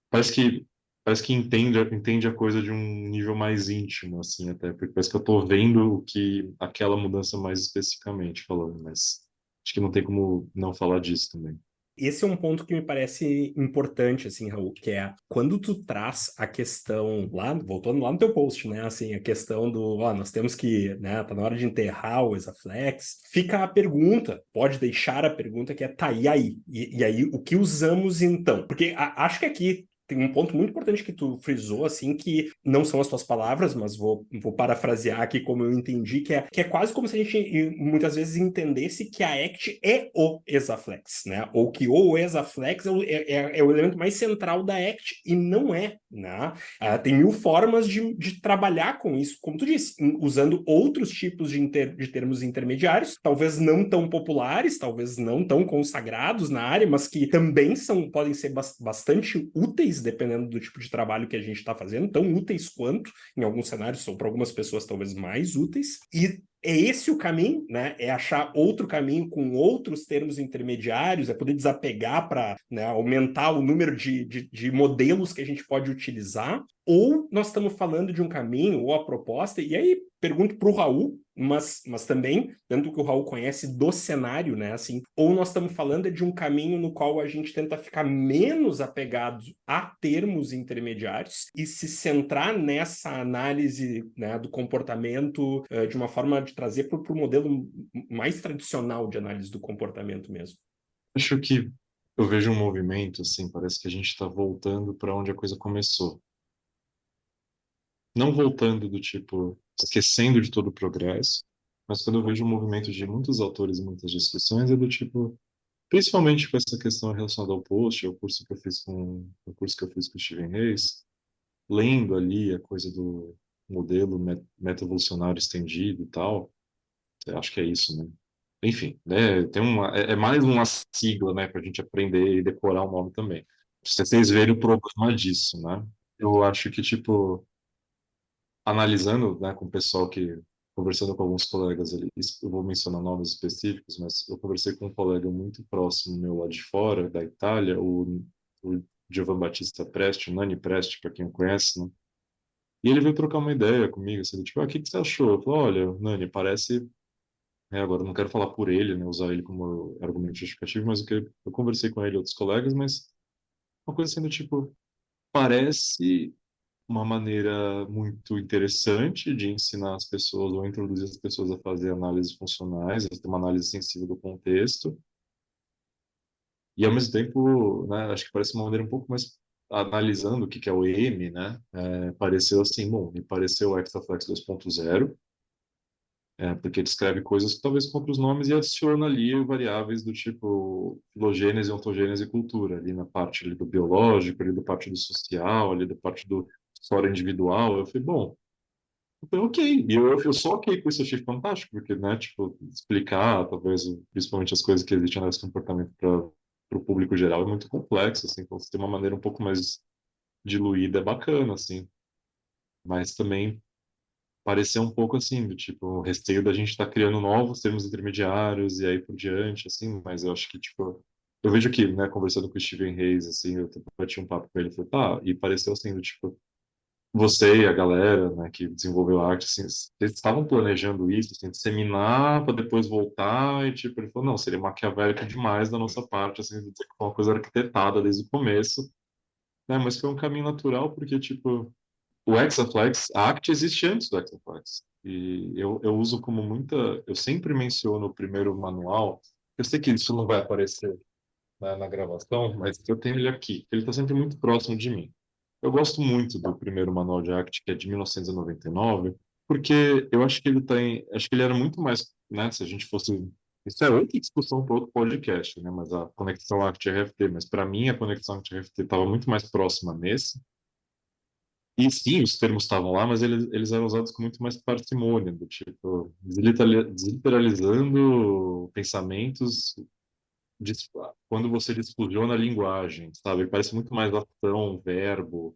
parece que parece que entende a coisa de um nível mais íntimo, assim, até, porque parece que eu estou vendo o que aquela mudança mais especificamente falando, mas acho que não tem como não falar disso também. Esse é um ponto que me parece importante, assim, Raul, que é quando tu traz a questão lá, voltando lá no teu post, né, assim, a questão do, ó, nós temos que, né, tá na hora de enterrar o Exaflex, fica a pergunta, pode deixar a pergunta que é, tá, e aí? E aí, o que usamos então? Porque acho que aqui tem um ponto muito importante que tu frisou, assim, que não são as tuas palavras, mas vou parafrasear aqui como eu entendi, que é quase como se a gente muitas vezes entendesse que a ACT é o Exaflex, né? Ou que o Exaflex é o elemento mais central da ACT, e não é, né? Tem mil formas de trabalhar com isso, como tu disse, usando outros tipos de termos intermediários, talvez não tão populares, talvez não tão consagrados na área, mas que também podem ser bastante úteis, dependendo do tipo de trabalho que a gente está fazendo, tão úteis quanto, em alguns cenários, ou para algumas pessoas talvez mais úteis, e é esse o caminho, né? É achar outro caminho com outros termos intermediários, é poder desapegar para, né, aumentar o número de modelos que a gente pode utilizar, ou nós estamos falando de um caminho, ou a proposta, e aí pergunto para o Raul, mas também, dentro do que o Raul conhece do cenário, né, assim, ou nós estamos falando de um caminho no qual a gente tenta ficar menos apegado a termos intermediários e se centrar nessa análise, né, do comportamento de uma forma de trazer para o modelo mais tradicional de análise do comportamento mesmo. Acho que eu vejo um movimento, assim, parece que a gente está voltando para onde a coisa começou. Não voltando do tipo, esquecendo de todo o progresso, mas quando eu vejo um movimento de muitos autores e muitas discussões, é do tipo, principalmente com essa questão relacionada ao post, ao curso que eu fiz o curso que eu fiz com o Steven Hayes, lendo ali a coisa do modelo meta-evolucionário estendido e tal, acho que é isso, né? Enfim, né, é mais uma sigla, né, para a gente aprender e decorar o nome também. Pra vocês verem o problema disso, né? Eu acho que, tipo, analisando, né, com o pessoal conversando com alguns colegas ali, eu vou mencionar nomes específicos, mas eu conversei com um colega muito próximo meu lá de fora, da Itália, o Giovan Battista Presti, o Nani Presti, para quem conhece, né? E ele veio trocar uma ideia comigo, assim, tipo, o que que você achou? Eu falei, olha, Nani, parece, agora eu não quero falar por ele, né, usar ele como argumento justificativo, mas o que eu conversei com ele e outros colegas, mas uma coisa assim do tipo, parece uma maneira muito interessante de ensinar as pessoas ou introduzir as pessoas a fazer análises funcionais, a ter uma análise sensível do contexto. E, ao mesmo tempo, né, acho que parece uma maneira um pouco mais analisando o que é o M, né? Pareceu assim, bom, me pareceu o Exaflex 2.0, porque descreve coisas talvez com outros nomes e adiciona ali variáveis do tipo filogênese, ontogênese e cultura, ali na parte ali do biológico, ali da parte do social, ali da parte do história individual. Eu falei, bom, eu falei, ok, e eu só ok com isso, eu achei fantástico, porque, né, tipo, explicar, talvez, principalmente as coisas que existem nesse comportamento para o público geral é muito complexo, assim, então se tem uma maneira um pouco mais diluída é bacana, assim, mas também parecer um pouco assim, do tipo, o receio da gente estar criando novos termos intermediários e aí por diante, assim, mas eu acho que, tipo, eu vejo que, né, conversando com o Steven Hayes, assim, eu bati um papo com ele, falei, tá, e pareceu assim, do tipo, você e a galera, né, que desenvolveu a arte, assim, eles estavam planejando isso, assim, disseminar para depois voltar, e tipo, ele falou, não, seria maquiavélico demais da nossa parte, assim, dizer que foi uma coisa arquitetada desde o começo, né, mas foi um caminho natural, porque, tipo, o Exaflex, a Act existe antes do Exaflex. E eu uso como muita. Eu sempre menciono o primeiro manual. Eu sei que isso não vai aparecer na gravação, mas eu tenho ele aqui. Ele está sempre muito próximo de mim. Eu gosto muito do primeiro manual de Act, que é de 1999, porque eu acho que ele tem. Acho que ele era muito mais. Né, se a gente fosse. Isso é outra discussão para outro podcast, né? Mas a conexão Act-RFT. Mas para mim, a conexão Act-RFT estava muito mais próxima nesse. E sim, os termos estavam lá, mas eles eram usados com muito mais parcimônia, do tipo, desliteralizando pensamentos quando você desfusiona a linguagem, sabe? Parece muito mais ação, verbo,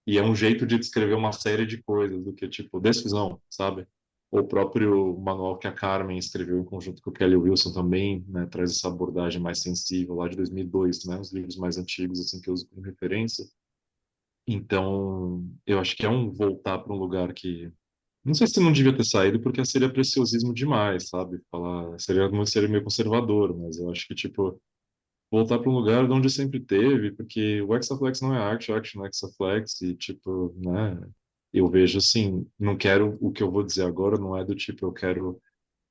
e é um jeito de descrever uma série de coisas do que, tipo, decisão, sabe? O próprio manual que a Carmen escreveu em conjunto com o Kelly Wilson também, né, traz essa abordagem mais sensível, lá de 2002, né? Os livros mais antigos, assim, que eu uso como referência. Então, eu acho que é um voltar para um lugar que. Não sei se não devia ter saído, porque seria preciosismo demais, sabe? Falar, seria meio conservador, mas eu acho que, tipo, voltar para um lugar de onde sempre teve, porque o Hexaflex não é arte, a arte não é Hexaflex, e, tipo, né? Eu vejo assim, não quero, o que eu vou dizer agora não é do tipo, eu quero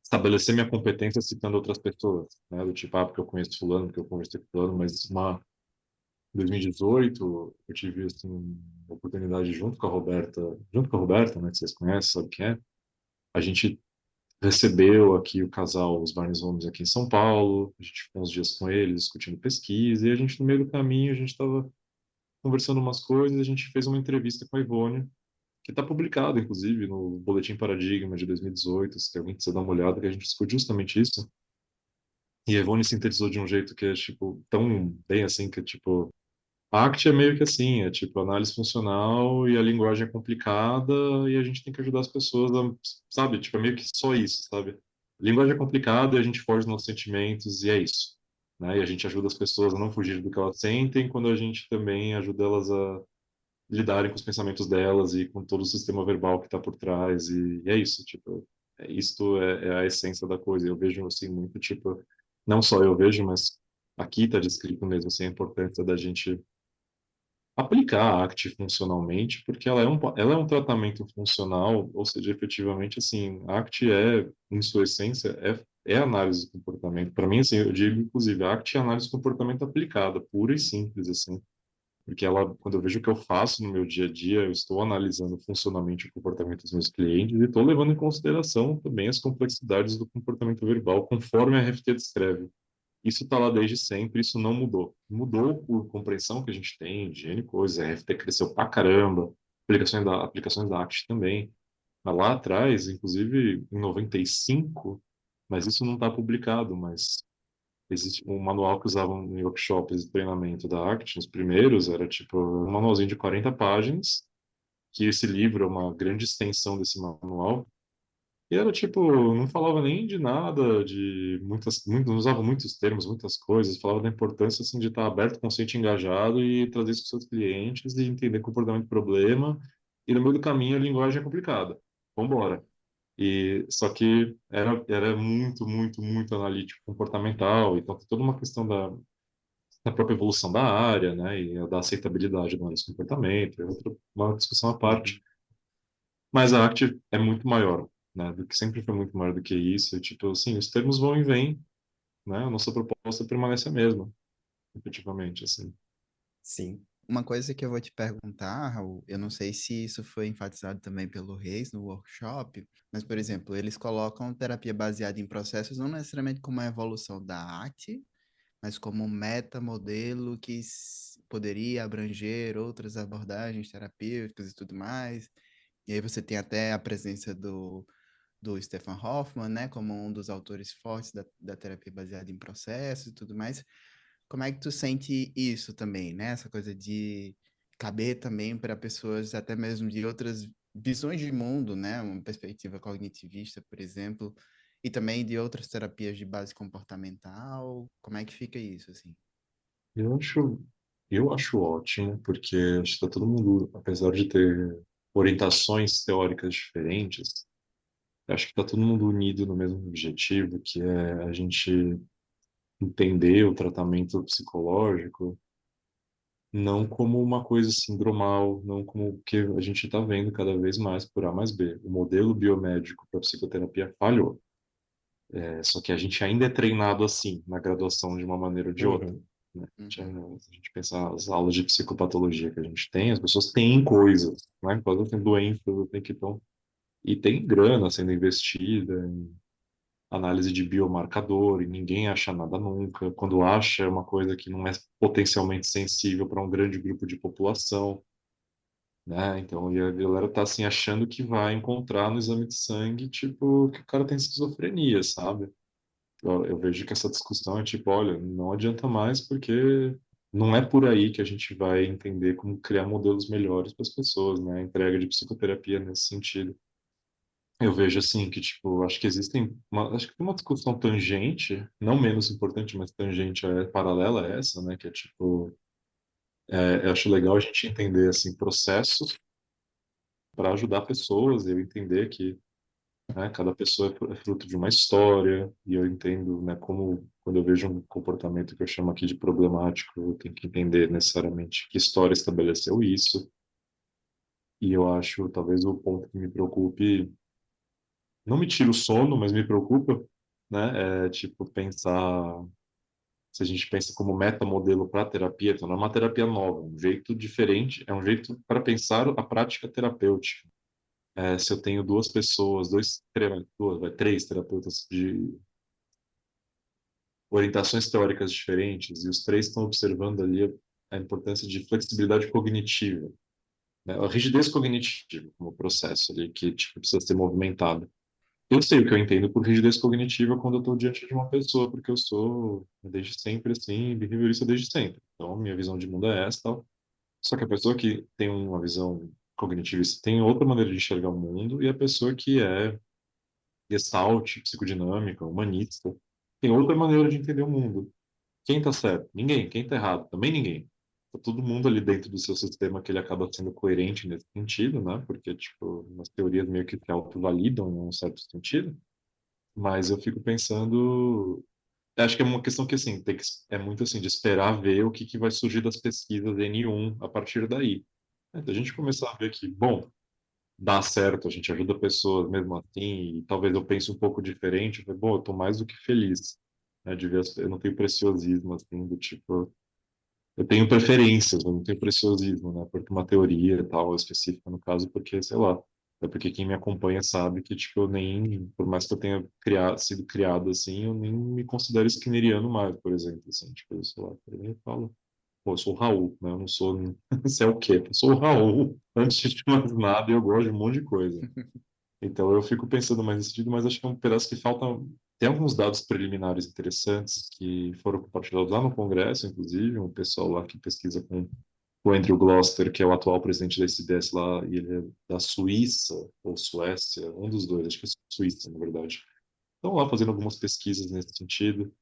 estabelecer minha competência citando outras pessoas, né? Do tipo, porque eu conheço fulano, porque eu conversei com fulano, mas 2018, eu tive assim, uma oportunidade junto com a Roberta, né, que vocês conhecem, sabe quem é? A gente recebeu aqui o casal, os Barnes Homes aqui em São Paulo, a gente ficou uns dias com eles, discutindo pesquisa, e a gente, no meio do caminho, a gente estava conversando umas coisas, a gente fez uma entrevista com a Ivone, que está publicado, inclusive, no Boletim Paradigma de 2018, se alguém quiser dar uma olhada, que a gente discute justamente isso. E a Ivone sintetizou de um jeito que é, tipo, tão bem assim, que é, tipo, a ACT é meio que assim, é, tipo, análise funcional e a linguagem é complicada e a gente tem que ajudar as pessoas a, sabe, tipo, é meio que só isso, sabe? Linguagem é complicada e a gente foge dos nossos sentimentos e é isso, né? E a gente ajuda as pessoas a não fugir do que elas sentem quando a gente também ajuda elas a lidarem com os pensamentos delas e com todo o sistema verbal que está por trás e é isso, tipo, isto é a essência da coisa. Eu vejo assim muito tipo, não só eu vejo, mas aqui está descrito mesmo assim a importância da gente aplicar a ACT funcionalmente, porque ela é um tratamento funcional, ou seja, efetivamente assim, a ACT em sua essência é análise do comportamento. Para mim assim, eu digo inclusive a ACT é análise do comportamento aplicada, pura e simples assim. Porque ela, quando eu vejo o que eu faço no meu dia a dia, eu estou analisando funcionalmente o comportamento dos meus clientes e estou levando em consideração também as complexidades do comportamento verbal, conforme a RFT descreve. Isso está lá desde sempre, isso não mudou. Mudou por compreensão que a gente tem de N coisas, a RFT cresceu pra caramba, aplicações da ACT também. Mas lá atrás, inclusive em 95, mas isso não está publicado, mas existe um manual que usavam em workshops de treinamento da ACT, os primeiros, era tipo um manualzinho de 40 páginas, que esse livro é uma grande extensão desse manual, e era tipo, não falava nem de nada, não usava muitos termos, muitas coisas, falava da importância assim, de estar aberto, consciente, engajado e trazer isso para seus clientes e entender comportamento de problema, e no meio do caminho a linguagem é complicada. Vamos embora. E só que era muito, muito, muito analítico comportamental, então tem toda uma questão da própria evolução da área, né, e da aceitabilidade do nosso comportamento, é uma discussão à parte. Mas a arte é muito maior, né, do que sempre foi muito maior do que isso, e, tipo, assim, os termos vão e vêm, né, a nossa proposta permanece a mesma, efetivamente, assim. Sim. Uma coisa que eu vou te perguntar, Raul, eu não sei se isso foi enfatizado também pelo Reis no workshop, mas, por exemplo, eles colocam terapia baseada em processos não necessariamente como a evolução da arte, mas como um metamodelo que poderia abranger outras abordagens terapêuticas e tudo mais. E aí você tem até a presença do Stefan Hoffman, né, como um dos autores fortes da terapia baseada em processos e tudo mais. Como é que tu sente isso também, né? Essa coisa de caber também para pessoas até mesmo de outras visões de mundo, né? Uma perspectiva cognitivista, por exemplo, e também de outras terapias de base comportamental. Como é que fica isso, assim? Eu acho, eu acho ótimo, porque acho que está todo mundo, apesar de ter orientações teóricas diferentes, acho que está todo mundo unido no mesmo objetivo, que é a gente entender o tratamento psicológico não como uma coisa sindromal, não como o que a gente está vendo cada vez mais por A mais B. O modelo biomédico para psicoterapia falhou. Só que a gente ainda é treinado assim, na graduação de uma maneira ou de outra. Uhum. Né? Se Uhum. a gente pensar as aulas de psicopatologia que a gente tem, as pessoas têm coisas, né? Elas têm doenças, têm que estão e tem grana sendo investida em análise de biomarcador e ninguém acha nada nunca. Quando acha, é uma coisa que não é potencialmente sensível para um grande grupo de população, né? Então, e a galera tá assim achando que vai encontrar no exame de sangue, tipo, que o cara tem esquizofrenia, sabe? Eu vejo que essa discussão é tipo, olha, não adianta mais porque não é por aí que a gente vai entender como criar modelos melhores para as pessoas, né? A entrega de psicoterapia nesse sentido. Eu vejo assim que, tipo, acho que tem uma discussão tangente, não menos importante, mas tangente paralela a essa, né? Que é tipo, eu acho legal a gente entender assim processos para ajudar pessoas, e eu entender que, né, cada pessoa é fruto de uma história, e eu entendo, né, como quando eu vejo um comportamento que eu chamo aqui de problemático, eu tenho que entender necessariamente que história estabeleceu isso. E eu acho, talvez, o ponto que me preocupe, não me tira o sono, mas me preocupa, né, é, tipo, pensar se a gente pensa como metamodelo para terapia, então não é uma terapia nova, um jeito diferente, é um jeito para pensar a prática terapêutica. Se eu tenho duas pessoas, três terapeutas de orientações teóricas diferentes e os três estão observando ali a importância de flexibilidade cognitiva, né? A rigidez cognitiva como processo ali que tipo, precisa ser movimentado. Eu sei o que eu entendo por rigidez cognitiva quando eu estou diante de uma pessoa, porque eu sou desde sempre assim, behaviorista desde sempre. Então, minha visão de mundo é essa, tal. Só que a pessoa que tem uma visão cognitivista tem outra maneira de enxergar o mundo, e a pessoa que é gestalt, psicodinâmica, humanista, tem outra maneira de entender o mundo. Quem está certo? Ninguém. Quem está errado? Também ninguém. Tá todo mundo ali dentro do seu sistema que ele acaba sendo coerente nesse sentido, né? Porque, tipo, as teorias meio que se autovalidam em um certo sentido. Mas eu fico pensando, acho que é uma questão que assim, é muito assim de esperar ver o que vai surgir das pesquisas N1 a partir daí. Se a gente começar a ver que, bom, dá certo, a gente ajuda pessoas mesmo assim, e talvez eu pense um pouco diferente, eu falei, bom, eu tô mais do que feliz, né, de ver, eu não tenho preciosismo assim do tipo, eu tenho preferências, eu não tenho preciosismo, né? Porque uma teoria tal, específica no caso, porque, sei lá, é porque quem me acompanha sabe que, tipo, eu nem, por mais que eu tenha sido criado assim, eu nem me considero skinneriano mais, por exemplo, assim, tipo, sei lá, eu falo, pô, eu sou o Raul, né? Eu não sou, sei o quê, eu sou o Raul, antes de mais nada, e eu gosto de um monte de coisa. Então eu fico pensando mais nesse sentido, mas acho que é um pedaço que falta. Tem alguns dados preliminares interessantes que foram compartilhados lá no Congresso, inclusive, um pessoal lá que pesquisa com o Andrew Gloucester, que é o atual presidente da SDS lá, e ele é da Suíça, ou Suécia, um dos dois, acho que é Suíça, na verdade. Estão lá fazendo algumas pesquisas nesse sentido.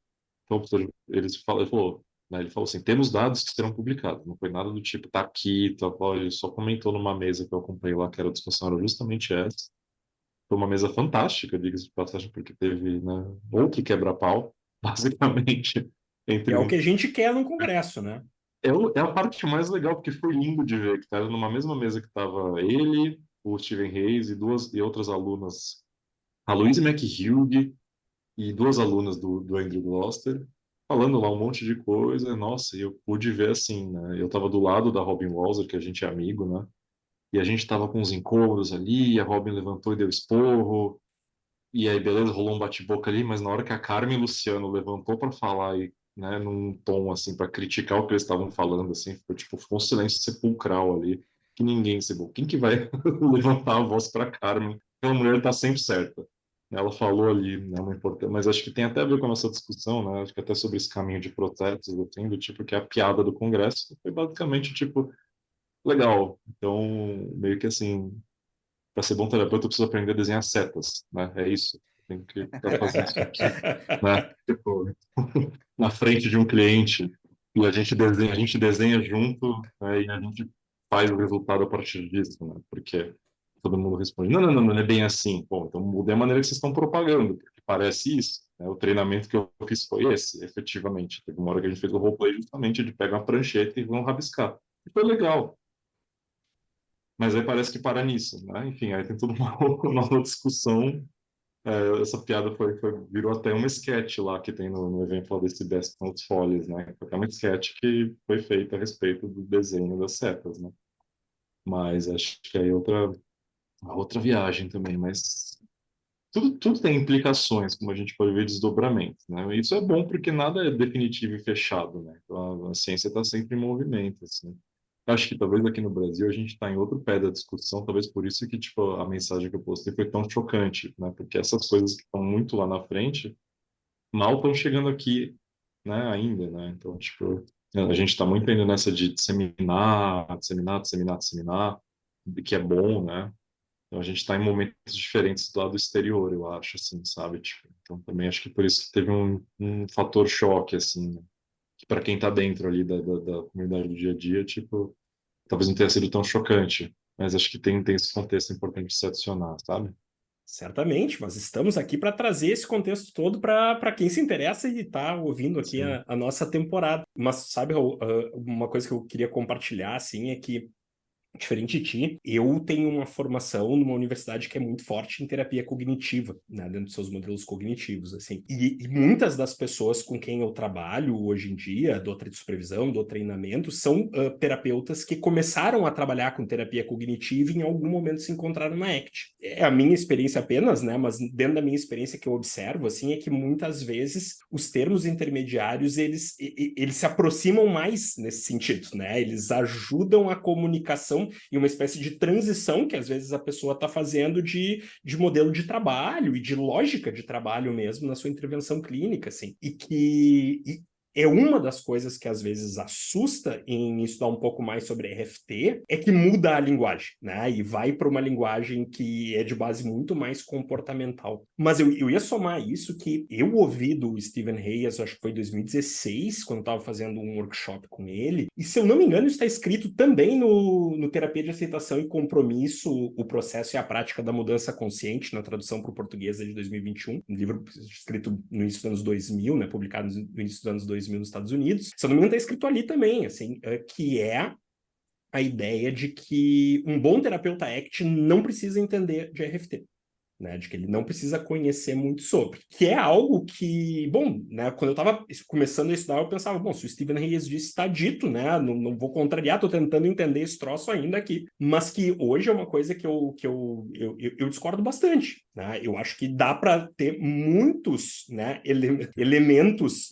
Então, ele falou, né, ele falou assim, temos dados que serão publicados, não foi nada do tipo, tá aqui, tá, ele só comentou numa mesa que eu acompanhei lá, que era a discussão, era justamente essa. Foi uma mesa fantástica, diga-se de passagem, porque teve, né, outro quebra-pau, basicamente, Que entre é o um. que a gente quer no Congresso, né? É a parte mais legal, porque foi lindo de ver, que estava numa mesma mesa que estava ele, o Steven Hayes e outras alunas, a Louise McHugh e duas alunas do Andrew Gloucester, falando lá um monte de coisa. Nossa, e eu pude ver assim, né? Eu estava do lado da Robin Walser, que a gente é amigo, né? E a gente estava com uns incômodos ali, e a Robin levantou e deu esporro. E aí, beleza, rolou um bate-boca ali, mas na hora que a Carmen e o Luciano levantou para falar e, né, num tom assim para criticar o que eles estavam falando, assim, ficou um silêncio sepulcral ali, que ninguém se quem que vai levantar a voz para Carmen? Aquela mulher tá sempre certa. Ela falou ali, né, uma importância, mas acho que tem até a ver com a nossa discussão, né? Acho que até sobre esse caminho de protestos, assim, do tipo que a piada do Congresso foi basicamente tipo legal. Então, meio que assim, para ser bom terapeuta, eu preciso aprender a desenhar setas, né? É isso. Tem que estar fazendo isso aqui, né? Tipo, na frente de um cliente e a gente desenha junto, né? E a gente faz o resultado a partir disso, né? Porque todo mundo responde, não é bem assim. Bom, então mudei a maneira que vocês estão propagando, porque parece isso. Né? O treinamento que eu fiz foi esse, efetivamente. Teve uma hora que a gente fez o roleplay justamente de pegar uma prancheta e vamos rabiscar. E foi legal. Mas aí parece que para nisso, né? Enfim, aí tem toda uma, uma outra discussão. Essa piada virou até uma sketch lá que tem no evento lá desse Best com os Folhas, né? Foi até uma sketch que foi feita a respeito do desenho das setas, né? Mas acho que aí outra viagem também, mas tudo tem implicações, como a gente pode ver, desdobramentos, né? Isso é bom porque nada é definitivo e fechado, né? Então, a ciência está sempre em movimento, assim. Acho que talvez aqui no Brasil a gente está em outro pé da discussão, talvez por isso que tipo a mensagem que eu postei foi tão chocante, né? Porque essas coisas que estão muito lá na frente mal estão chegando aqui, né? Ainda, né? Então tipo a gente está muito ainda nessa de disseminar, que é bom, né? Então a gente está em momentos diferentes do lado exterior, eu acho, assim, sabe? Tipo, então também acho que por isso que teve um fator choque, assim, né? Que para quem está dentro ali da comunidade do dia a dia, tipo talvez não tenha sido tão chocante, mas acho que tem esse contexto importante de se adicionar, sabe? Certamente, mas estamos aqui para trazer esse contexto todo para quem se interessa e está ouvindo aqui Sim. a nossa temporada. Mas, sabe, Raul, uma coisa que eu queria compartilhar, assim, é que Diferente de ti, eu tenho uma formação numa universidade que é muito forte em terapia cognitiva, né, dentro dos seus modelos cognitivos, assim. E muitas das pessoas com quem eu trabalho hoje em dia, dou supervisão, dou treinamento, são terapeutas que começaram a trabalhar com terapia cognitiva e em algum momento se encontraram na ACT. É a minha experiência apenas, né, mas dentro da minha experiência que eu observo, assim, é que muitas vezes os termos intermediários, eles se aproximam mais nesse sentido, né? Eles ajudam a comunicação em uma espécie de transição que às vezes a pessoa está fazendo de modelo de trabalho e de lógica de trabalho mesmo na sua intervenção clínica, assim, é uma das coisas que às vezes assusta em estudar um pouco mais sobre RFT, é que muda a linguagem, né? E vai para uma linguagem que é de base muito mais comportamental. Mas eu ia somar isso que eu ouvi do Stephen Hayes, acho que foi em 2016, quando estava fazendo um workshop com ele, e se eu não me engano, está escrito também no Terapia de Aceitação e Compromisso, o processo e a prática da mudança consciente, na tradução para o português de 2021, um livro escrito no início dos anos 2000, né, publicado no início dos anos 2000 nos Estados Unidos. Se eu não me engano, está escrito ali também, assim, que é a ideia de que um bom terapeuta ACT não precisa entender de RFT. Né, de que ele não precisa conhecer muito sobre. Que é algo que, bom, né, quando eu estava começando a estudar, eu pensava, bom, se o Stephen Hayes disse, está dito, né, não vou contrariar, estou tentando entender esse troço ainda aqui. Mas que hoje é uma coisa que eu discordo bastante. Né? Eu acho que dá para ter muitos, né, elementos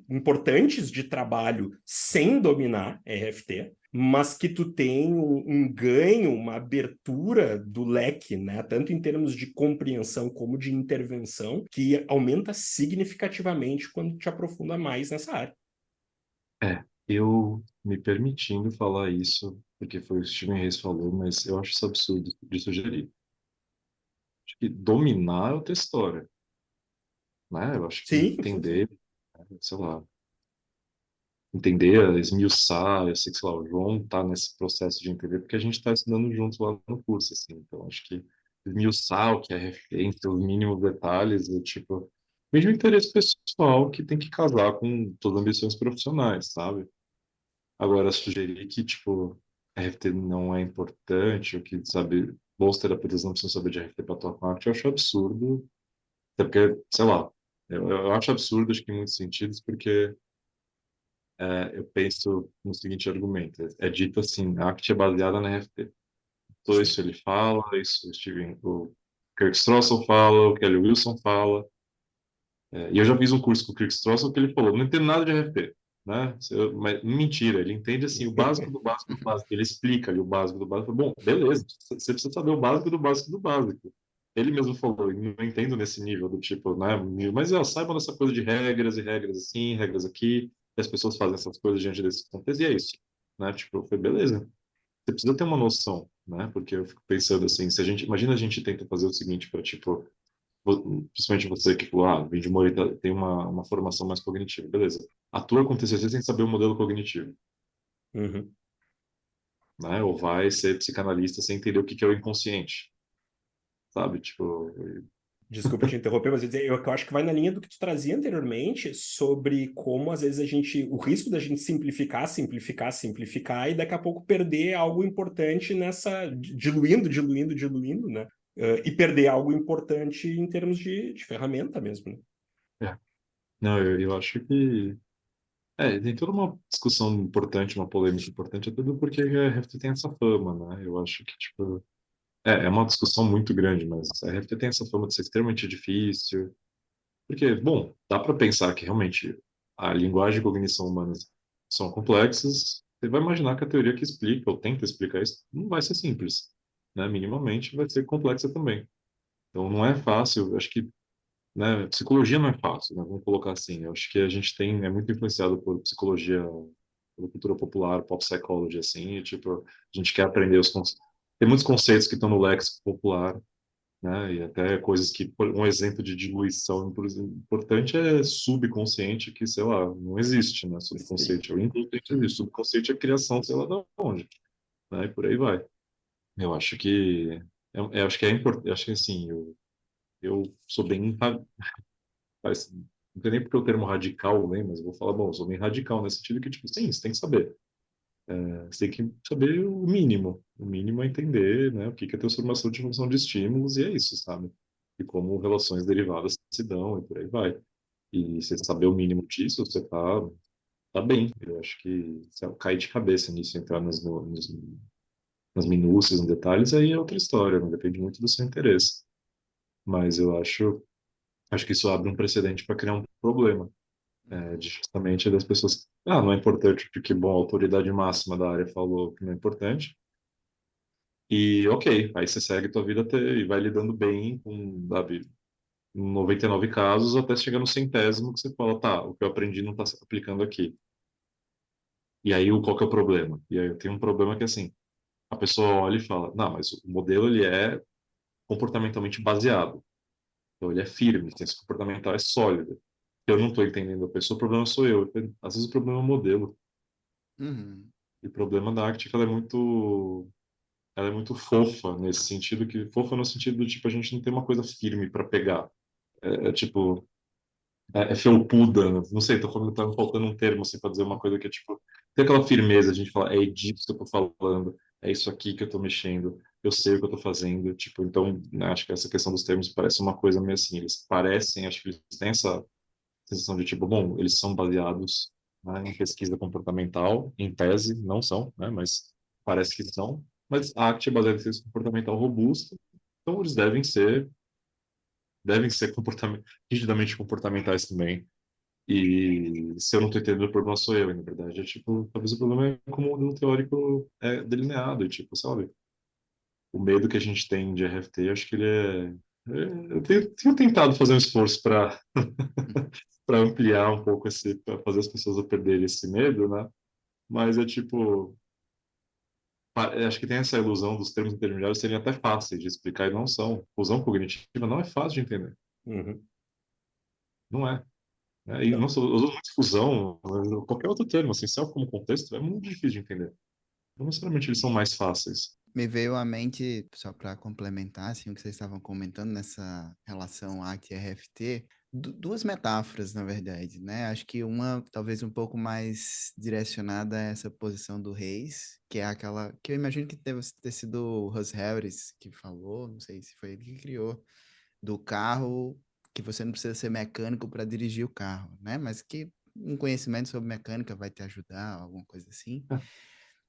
importantes de trabalho sem dominar RFT, mas que tu tem um ganho, uma abertura do leque, né? Tanto em termos de compreensão como de intervenção, que aumenta significativamente quando te aprofunda mais nessa área. Eu me permitindo falar isso, porque foi o que o Steven Reis falou, mas eu acho isso absurdo de sugerir. Acho que dominar é outra história, né? Eu acho que Sim, entender, sei lá, entender, esmiuçar, eu sei que, sei lá, o João tá nesse processo de entender, porque a gente está estudando juntos lá no curso, assim, então acho que esmiuçar o que é referência, os mínimos detalhes, é tipo, mesmo interesse pessoal que tem que casar com todas as ambições profissionais, sabe? Agora, sugerir que, tipo, RFT não é importante, ou que, sabe, bons terapeutas não precisam saber de RFT para atuar com arte, eu acho absurdo, até porque, sei lá, eu acho absurdo, acho que em muitos sentidos, porque eu penso no seguinte argumento. É dito assim, a arte é baseada na RFT. Então, sim. isso ele fala, isso o Kirk Strawson fala, o Kelly Wilson fala. E eu já fiz um curso com o Kirk Strawson que ele falou, não entendo nada de RFT. Né? Mas mentira, ele entende assim o básico do básico do básico. Ele explica ali o básico do básico. Bom, beleza, você precisa saber o básico do básico do básico. Ele mesmo falou, não entendo nesse nível do tipo, né? Mas saiba dessa coisa de regras e regras assim, regras aqui, e as pessoas fazem essas coisas diante desses contextos, e é isso. Né? Tipo, foi beleza. Você precisa ter uma noção, né? Porque eu fico pensando assim, se a gente, imagina a gente tenta fazer o seguinte para tipo, principalmente você que falou, vem de uma, tem uma formação mais cognitiva, beleza. Atua com TCC sem saber o modelo cognitivo, Uhum. né? Ou vai ser psicanalista sem entender o que é o inconsciente, sabe? Tipo, Desculpa te interromper, mas eu acho que vai na linha do que tu trazia anteriormente sobre como às vezes o risco da gente simplificar, simplificar, simplificar e daqui a pouco perder algo importante nessa, diluindo, né? E perder algo importante em termos de ferramenta mesmo, né? é. Não, eu acho que tem toda uma discussão importante, uma polêmica importante, é tudo porque a RFT tem essa fama, né? Eu acho que, tipo, é uma discussão muito grande, mas a RFT tem essa fama de ser extremamente difícil, porque, bom, dá para pensar que realmente a linguagem e a cognição humanas são complexas. Você vai imaginar que a teoria que explica ou tenta explicar isso não vai ser simples, né? Minimamente vai ser complexa também. Então não é fácil. Acho que, né, psicologia não é fácil, né? Vamos colocar assim. Eu acho que a gente é muito influenciado por psicologia, pela cultura popular, pop psychology, assim, e, tipo, a gente quer aprender os conceitos. Tem muitos conceitos que estão no léxico popular, né? E até coisas que, um exemplo de diluição importante é subconsciente, que, sei lá, não existe, né? Sim. Subconsciente, o inconsciente existe, subconsciente é criação, sei lá de onde, né? E por aí vai. Eu acho que, eu acho que é importante, acho que assim, eu sou bem, parece, não tem nem porque o termo radical, né? Mas eu vou falar, bom, eu sou bem radical nesse sentido que, tipo, sim, você tem que saber. Você tem que saber o mínimo é entender, né, o que que é transformação de função de estímulos, e é isso, sabe? E como relações derivadas se dão, e por aí vai. E você saber o mínimo disso, você tá bem. Eu acho que se eu cair de cabeça nisso, entrar nas minúcias, nos detalhes, aí é outra história, não depende muito do seu interesse. Mas eu acho que isso abre um precedente para criar um problema, de justamente das pessoas. Ah, não é importante porque, bom, a autoridade máxima da área falou que não é importante. E ok, aí você segue tua vida e vai lidando bem com, sabe, 99 casos até chegar no centésimo que você fala, tá, o que eu aprendi não está se aplicando aqui. E aí, qual que é o problema? E aí eu tenho um problema que, assim, a pessoa olha e fala, não, mas o modelo, ele é comportamentalmente baseado. Então, ele é firme, a ciência comportamental é sólida. Eu não estou entendendo a pessoa, o problema sou eu. Às vezes o problema é o modelo. Uhum. E o problema da Arctic, ela é muito fofa nesse sentido, que fofa no sentido do tipo, a gente não tem uma coisa firme para pegar. Tipo, é felpuda, não sei, tá me faltando um termo assim para dizer uma coisa que é tipo, tem aquela firmeza, a gente fala, é disso que eu tô falando, é isso aqui que eu tô mexendo, eu sei o que eu tô fazendo, tipo, então, né, acho que essa questão dos termos parece uma coisa meio assim, eles parecem, acho que eles têm essa sensação de tipo, bom, eles são baseados, né, em pesquisa comportamental, em tese, não são, né, mas parece que são, mas a ACT é baseada em pesquisa comportamental robusta, então eles devem ser rigidamente comportamentais também. E se eu não estou entendendo, o problema sou eu, e na verdade é tipo, talvez o problema é como o modelo teórico é delineado, e, tipo, sabe? O medo que a gente tem de RFT, acho que ele eu tenho tentado fazer um esforço para para ampliar um pouco para fazer as pessoas a perderem esse medo, né? Mas é tipo, acho que tem essa ilusão dos termos intermediários serem até fáceis de explicar e não são. Fusão cognitiva não é fácil de entender, Uhum. não é. E Não. não só, eu uso muito fusão, qualquer outro termo, assim, só como contexto, é muito difícil de entender. Não necessariamente eles são mais fáceis. Me veio à mente, só para complementar, assim, o que vocês estavam comentando nessa relação ACT e RFT, duas metáforas, na verdade, né? Acho que uma talvez um pouco mais direcionada a essa posição do Reis, que é aquela que eu imagino que deve ter sido o Russ Harris que falou, não sei se foi ele que criou, do carro que você não precisa ser mecânico para dirigir o carro, né? Mas que um conhecimento sobre mecânica vai te ajudar, alguma coisa assim.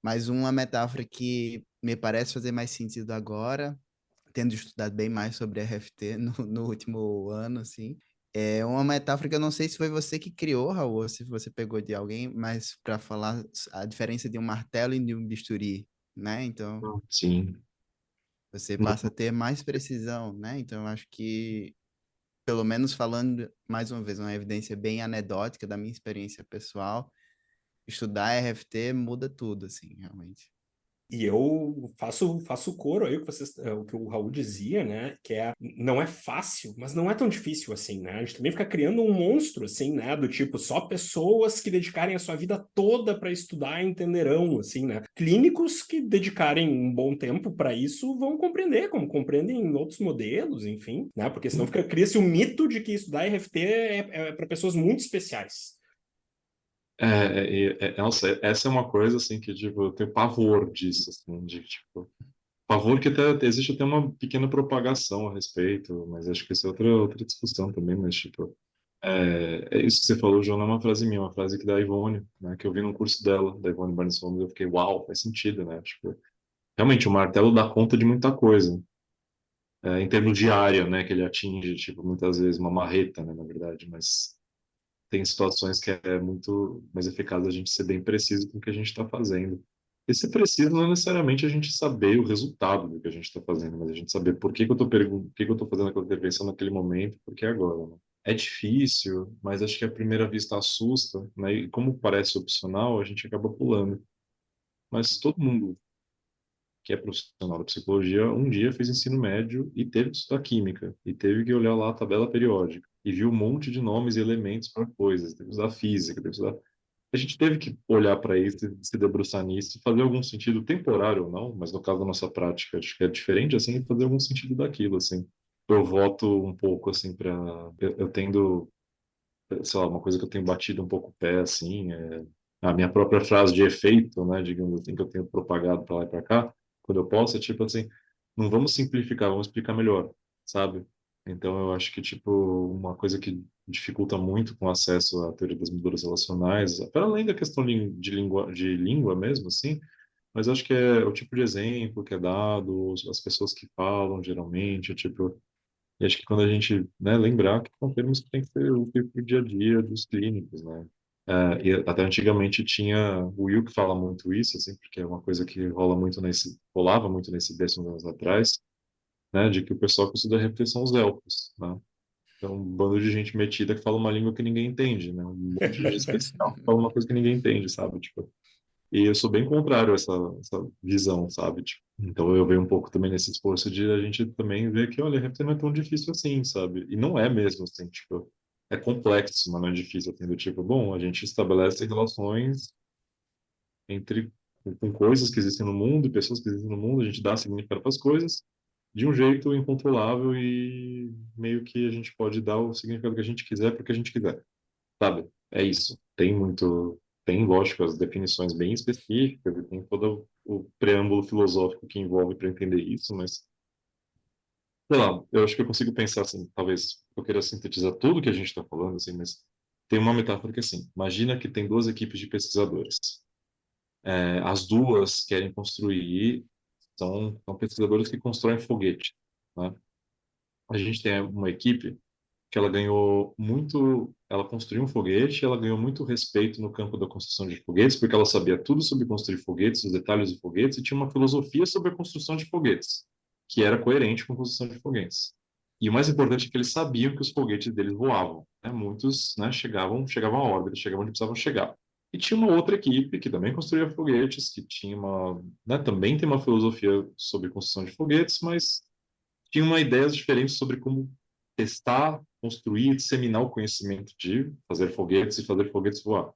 Mas uma metáfora que me parece fazer mais sentido agora, tendo estudado bem mais sobre RFT no último ano, assim, é uma metáfora que eu não sei se foi você que criou, Raul, ou se você pegou de alguém, mas para falar a diferença de um martelo e de um bisturi, né? Então, Sim. você passa a ter mais precisão, né? Então, eu acho que, pelo menos falando, mais uma vez, uma evidência bem anedótica da minha experiência pessoal, estudar RFT muda tudo, assim, realmente. E eu faço coro aí o que o Raul dizia, né? Que não é fácil, mas não é tão difícil assim, né? A gente também fica criando um monstro, assim, né? Do tipo, só pessoas que dedicarem a sua vida toda para estudar entenderão, assim, né? Clínicos que dedicarem um bom tempo para isso vão compreender, como compreendem outros modelos, enfim, né? Porque senão cria-se o mito de que estudar RFT é para pessoas muito especiais. Nossa, essa é uma coisa assim que tipo, eu tenho pavor disso, assim, de tipo, pavor que até existe até uma pequena propagação a respeito, mas acho que isso é outra discussão também, mas tipo, é isso que você falou, João, não é uma frase minha, é uma frase que da Ivone, né, que eu vi num curso dela, da Ivone Barnes Holmes, eu fiquei, uau, faz sentido, né, tipo, realmente o martelo dá conta de muita coisa, em termos de área, né, que ele atinge, tipo, muitas vezes uma marreta, né, na verdade, mas tem situações que é muito mais eficaz a gente ser bem preciso com o que a gente está fazendo. E ser preciso não é necessariamente a gente saber o resultado do que a gente está fazendo, mas a gente saber por que que eu estou por que que eu estou fazendo aquela intervenção naquele momento, por que agora, né? É difícil, mas acho que à primeira vista assusta, né? E como parece opcional, a gente acaba pulando. Mas todo mundo que é profissional da psicologia, um dia fez ensino médio e teve que estudar química, e teve que olhar lá a tabela periódica, e viu um monte de nomes e elementos para coisas, teve que estudar física, teve que estudar... A gente teve que olhar para isso, se debruçar nisso, fazer algum sentido temporário ou não, mas no caso da nossa prática, acho que é diferente, assim, e fazer algum sentido daquilo, assim. Eu voto um pouco, assim, eu tendo, sei lá, uma coisa que eu tenho batido um pouco o pé, assim, a minha própria frase de efeito, né, digamos assim, que eu tenho propagado para lá e para cá, quando eu posso, é tipo assim, não vamos simplificar, vamos explicar melhor, sabe? Então eu acho que tipo uma coisa que dificulta muito com acesso à teoria das modulas relacionais, para além da questão de língua mesmo, assim, mas acho que é o tipo de exemplo que é dado, as pessoas que falam geralmente, tipo, e acho que quando a gente, né, lembrar que são termos que tem que ser úteis para o dia a dia dos clínicos, né? E até antigamente tinha o Will que fala muito isso, assim, porque é uma coisa que rolava muito nesse 10 anos atrás, né, de que o pessoal que estuda RP são os elfos, né? Então, um bando de gente metida que fala uma língua que ninguém entende, né? Um monte de gente especial que fala uma coisa que ninguém entende, sabe? Tipo, e eu sou bem contrário a essa visão, sabe? Tipo, então eu venho um pouco também nesse esforço de a gente também ver que, olha, RP não é tão difícil assim, sabe? E não é mesmo, assim, tipo, é complexo, mas não é difícil, assim, do tipo, bom, a gente estabelece relações entre com coisas que existem no mundo e pessoas que existem no mundo, a gente dá significado para as coisas de um jeito incontrolável e meio que a gente pode dar o significado que a gente quiser para o que a gente quiser, sabe? É isso. Tem, lógico, as definições bem específicas, e tem todo o preâmbulo filosófico que envolve para entender isso, mas, sei lá, eu acho que eu consigo pensar assim, talvez eu queira sintetizar tudo que a gente está falando, assim, mas tem uma metáfora que, assim, imagina que tem duas equipes de pesquisadores. As duas querem construir, são pesquisadores que constroem foguete, né? A gente tem uma equipe que ela ganhou muito, ela construiu um foguete, ela ganhou muito respeito no campo da construção de foguetes, porque ela sabia tudo sobre construir foguetes, os detalhes de foguetes, e tinha uma filosofia sobre a construção de foguetes, que era coerente com a construção de foguetes. E o mais importante é que eles sabiam que os foguetes deles voavam, né? Muitos, né, chegavam à órbita, chegavam onde precisavam chegar. E tinha uma outra equipe que também construía foguetes, que tinha também tem uma filosofia sobre construção de foguetes, mas tinha uma ideias diferentes sobre como testar, construir, disseminar o conhecimento de fazer foguetes e fazer foguetes voar.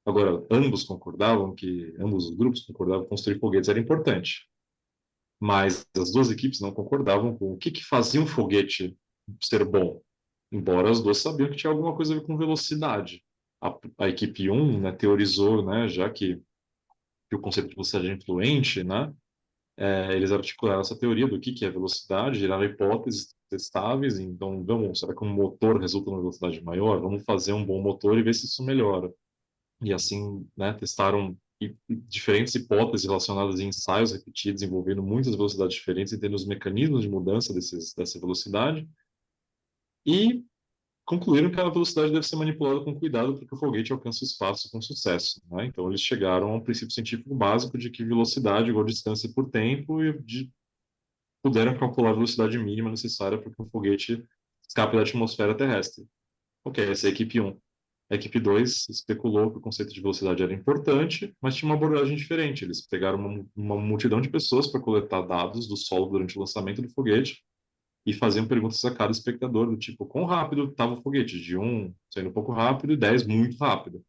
Agora, ambos os grupos concordavam que construir foguetes era importante, mas as duas equipes não concordavam com o que fazia um foguete ser bom, embora as duas sabiam que tinha alguma coisa a ver com velocidade. A equipe um, né, teorizou, né, já que o conceito de velocidade é influente, né, eles articularam essa teoria do que é velocidade, geraram hipóteses testáveis. Então, será que um motor resulta numa velocidade maior? Vamos fazer um bom motor e ver se isso melhora. E assim, né, testaram diferentes hipóteses relacionadas a ensaios repetidos, envolvendo muitas velocidades diferentes, entendendo os mecanismos de mudança dessa velocidade. E concluíram que a velocidade deve ser manipulada com cuidado para que o foguete alcance o espaço com sucesso, né? Então, eles chegaram a um princípio científico básico de que velocidade igual distância por tempo e puderam calcular a velocidade mínima necessária para que um foguete escape da atmosfera terrestre. Ok, essa é a equipe 1. A equipe 2 especulou que o conceito de velocidade era importante, mas tinha uma abordagem diferente. Eles pegaram uma multidão de pessoas para coletar dados do solo durante o lançamento do foguete e faziam perguntas a cada espectador, do tipo, quão rápido estava o foguete? De 1 saindo um pouco rápido e 10 muito rápido.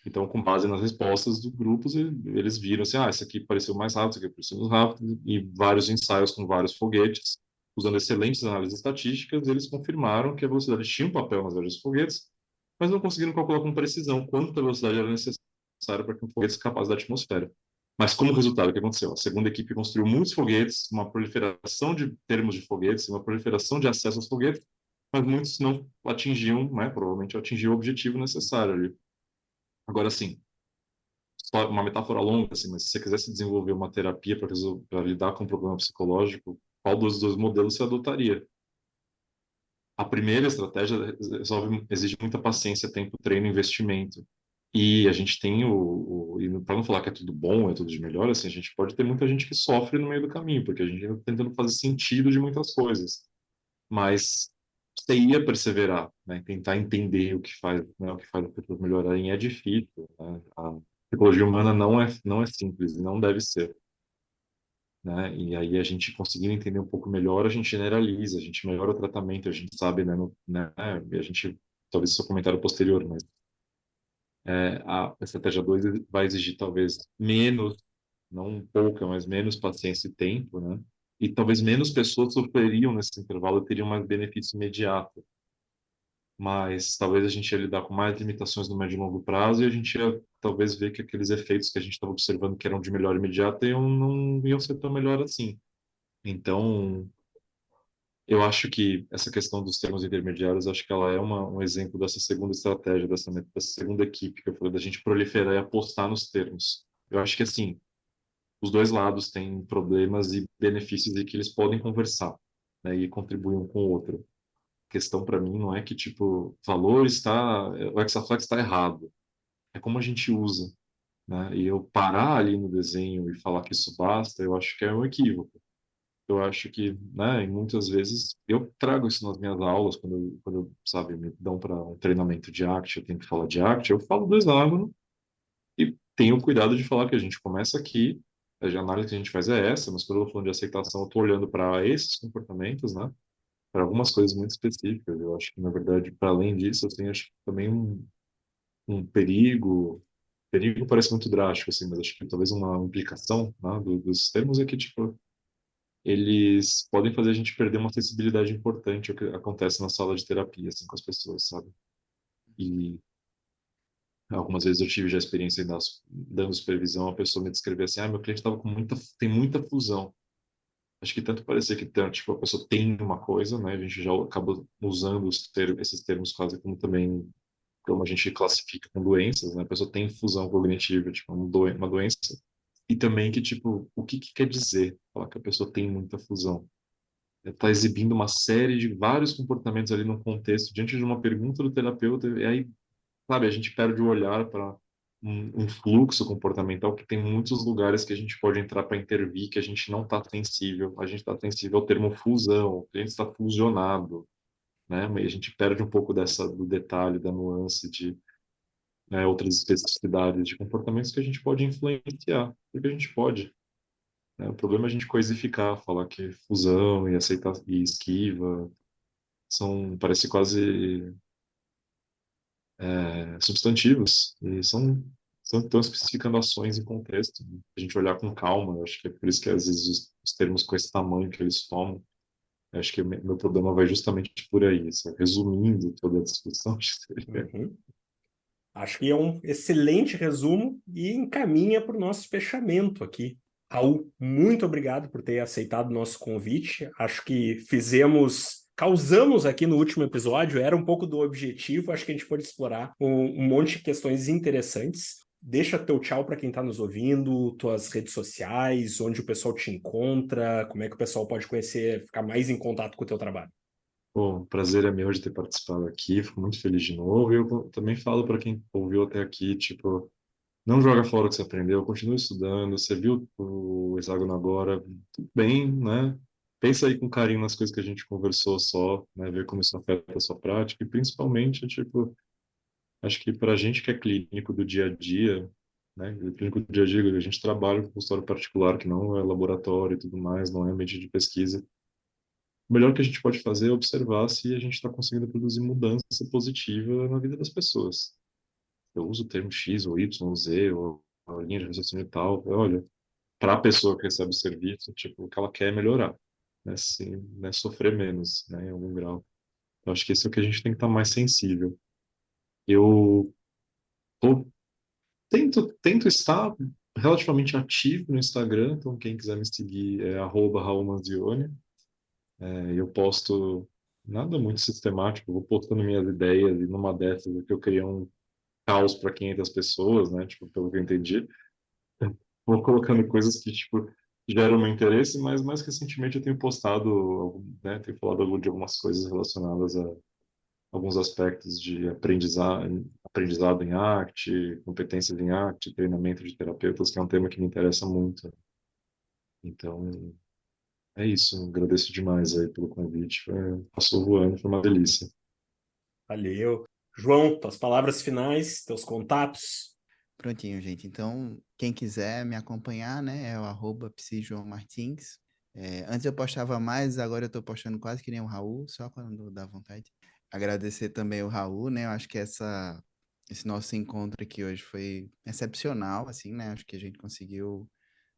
Então, com base nas respostas dos grupos, eles viram assim, esse aqui pareceu mais rápido, esse aqui pareceu mais rápido, e vários ensaios com vários foguetes, usando excelentes análises estatísticas, eles confirmaram que a velocidade tinha um papel nas viagens dos foguetes, mas não conseguiram calcular com precisão quanta velocidade era necessária para que um foguete escapasse da atmosfera. Mas como resultado, o que aconteceu? A segunda equipe construiu muitos foguetes, uma proliferação de termos de foguetes, uma proliferação de acesso aos foguetes, mas muitos não atingiam, né, provavelmente atingiam o objetivo necessário ali. Agora, sim, só uma metáfora longa, assim, mas se você quisesse desenvolver uma terapia para lidar com um problema psicológico, qual dos dois modelos você adotaria? A primeira estratégia exige muita paciência, tempo, treino, investimento. E a gente tem para não falar que é tudo bom, é tudo de melhor, assim, a gente pode ter muita gente que sofre no meio do caminho, porque a gente está tentando fazer sentido de muitas coisas. Mas você ia perseverar, né? Tentar entender o que faz, né? O que faz as pessoas melhorarem é difícil, né? A psicologia humana não é simples e não deve ser, né? E aí a gente conseguindo entender um pouco melhor, a gente generaliza, a gente melhora o tratamento, a gente sabe, né? A gente talvez seu comentário posterior, mas a estratégia 2 vai exigir talvez menos, não pouca, mas menos paciência e tempo, né? E talvez menos pessoas sofreriam nesse intervalo e teriam mais benefício imediato. mas talvez a gente ia lidar com mais limitações no médio e longo prazo e a gente ia talvez ver que aqueles efeitos que a gente estava observando que eram de melhor imediato não iam ser tão melhor assim. Então, eu acho que essa questão dos termos intermediários, acho que ela é um exemplo dessa segunda estratégia, dessa segunda equipe que eu falei, da gente proliferar e apostar nos termos. Eu acho que, assim, os dois lados têm problemas e benefícios e que eles podem conversar, né, e contribuir um com o outro. A questão para mim não é que, tipo, o Hexaflex está errado. É como a gente usa, né? E eu parar ali no desenho e falar que isso basta, eu acho que é um equívoco. Eu acho que, né, e muitas vezes eu trago isso nas minhas aulas, sabe, me dão para um treinamento de ACT, eu tenho que falar de ACT, eu falo do hexágono e tenho cuidado de falar que a gente começa aqui, a análise que a gente faz é essa, mas quando eu tô falando de aceitação, eu estou olhando para esses comportamentos, né, para algumas coisas muito específicas. Eu acho que, na verdade, para além disso, assim, acho que também um perigo, perigo parece muito drástico, assim, mas acho que talvez uma implicação, né, dos termos é que, tipo, eles podem fazer a gente perder uma acessibilidade importante ao que acontece na sala de terapia, assim, com as pessoas, sabe? E algumas vezes eu tive já a experiência de dando supervisão, a pessoa me descrever assim, meu cliente estava tem muita fusão. Acho que tanto parecia que tipo, a pessoa tem uma coisa, né? A gente já acaba usando esses termos quase como também como a gente classifica com doenças, né? A pessoa tem fusão cognitiva, tipo, uma doença. E também que, tipo, o que quer dizer falar que a pessoa tem muita fusão? Está exibindo uma série de vários comportamentos ali no contexto, diante de uma pergunta do terapeuta, e aí, sabe, a gente perde o olhar para um fluxo comportamental que tem muitos lugares que a gente pode entrar para intervir, que a gente não está sensível. A gente está sensível ao termo fusão, o cliente está fusionado, né? Mas a gente perde um pouco do detalhe, da nuance de, né, outras especificidades de comportamentos que a gente pode influenciar, porque a gente pode, né? O problema é a gente coisificar, falar que fusão e aceitar e esquiva parece quase substantivos e estão especificando ações em contexto, né? A gente olhar com calma, eu acho que é por isso que às vezes os termos com esse tamanho que eles tomam, eu acho que o meu problema vai justamente por aí, sabe? Resumindo toda a discussão, acho que seria. Uhum. Acho que é um excelente resumo e encaminha para o nosso fechamento aqui. Raul, muito obrigado por ter aceitado o nosso convite. Acho que causamos aqui no último episódio, era um pouco do objetivo. Acho que a gente pode explorar um monte de questões interessantes. Deixa teu tchau para quem está nos ouvindo, tuas redes sociais, onde o pessoal te encontra, como é que o pessoal pode conhecer, ficar mais em contato com o teu trabalho. Bom, o prazer é meu de ter participado aqui, fico muito feliz de novo. E eu também falo para quem ouviu até aqui, tipo, não joga fora o que você aprendeu, continue estudando. Você viu o hexágono agora, tudo bem, né? Pensa aí com carinho nas coisas que a gente conversou só, né? Ver como isso afeta a sua prática e principalmente, tipo, acho que para a gente que é clínico do dia a dia, né? Clínico do dia a dia, a gente trabalha com consultório particular, que não é laboratório e tudo mais, não é ambiente de pesquisa. O melhor que a gente pode fazer é observar se a gente está conseguindo produzir mudança positiva na vida das pessoas. Eu uso o termo X ou Y, ou Z, ou a linha de raciocínio e tal. Olha, para a pessoa que recebe o serviço, tipo, o que ela quer é melhorar, né? Se, né, sofrer menos, né, em algum grau. Eu acho que esse é o que a gente tem que estar mais sensível. Eu tô, tento estar relativamente ativo no Instagram, então quem quiser me seguir é @raulmanzioni. Eu posto nada muito sistemático, eu vou postando minhas ideias e numa dessas que eu criei um caos para 500 pessoas, né? Tipo, pelo que eu entendi. Vou colocando coisas que, tipo, geram meu interesse, mas mais recentemente eu tenho postado, né? Tenho falado de algumas coisas relacionadas a alguns aspectos de aprendizado em arte, competências em arte, treinamento de terapeutas, que é um tema que me interessa muito. Então, é isso. Agradeço demais aí pelo convite. Passou voando, foi uma delícia. Valeu. João, tuas palavras finais, teus contatos. Prontinho, gente. Então, quem quiser me acompanhar, né, é o @psijoãomartins. Antes eu postava mais, agora eu tô postando quase que nem o Raul, só quando dá vontade. Agradecer também o Raul, né? Eu acho que esse nosso encontro aqui hoje foi excepcional, assim, né? Acho que a gente conseguiu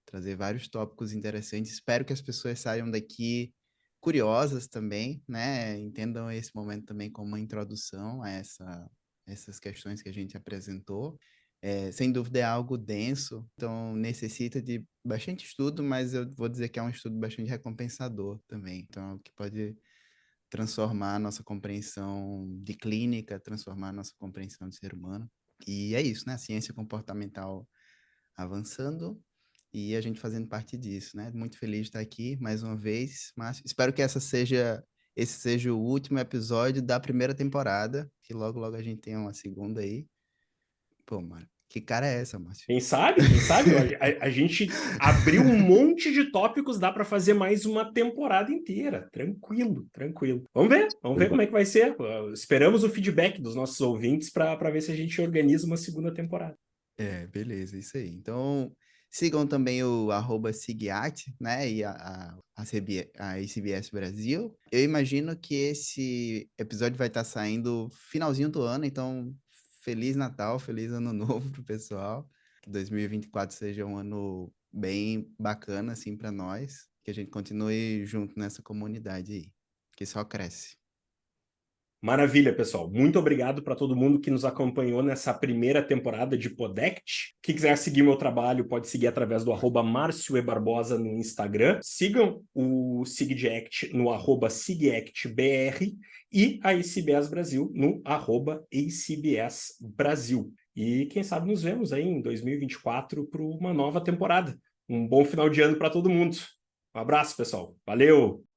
trazer vários tópicos interessantes. Espero que as pessoas saiam daqui curiosas também, né? Entendam esse momento também como uma introdução a essas questões que a gente apresentou. Sem dúvida é algo denso, então necessita de bastante estudo, mas eu vou dizer que é um estudo bastante recompensador também. Então, que pode transformar a nossa compreensão de clínica, transformar a nossa compreensão de ser humano. E é isso, né? A ciência comportamental avançando e a gente fazendo parte disso, né? Muito feliz de estar aqui mais uma vez, Márcio. Espero que esse seja o último episódio da primeira temporada, que logo, logo a gente tenha uma segunda aí. Pô, mano, que cara é essa, Márcio? Quem sabe? Quem sabe? A gente abriu um monte de tópicos, dá para fazer mais uma temporada inteira. Tranquilo, tranquilo. Vamos ver como é que vai ser. Esperamos o feedback dos nossos ouvintes para ver se a gente organiza uma segunda temporada. Beleza, isso aí. Então, sigam também o @Sigiat, né? E a ICBS Brasil. Eu imagino que esse episódio vai estar saindo finalzinho do ano, então Feliz Natal, Feliz Ano Novo pro pessoal. Que 2024 seja um ano bem bacana, assim, para nós. Que a gente continue junto nessa comunidade aí, que só cresce. Maravilha, pessoal. Muito obrigado para todo mundo que nos acompanhou nessa primeira temporada de Podect. Quem quiser seguir meu trabalho, pode seguir através do @MárcioEBarbosa no Instagram. Sigam o SigDiact no @SigActBR e a ICBS Brasil no @ICBS Brasil. E quem sabe nos vemos aí em 2024 para uma nova temporada. Um bom final de ano para todo mundo. Um abraço, pessoal. Valeu!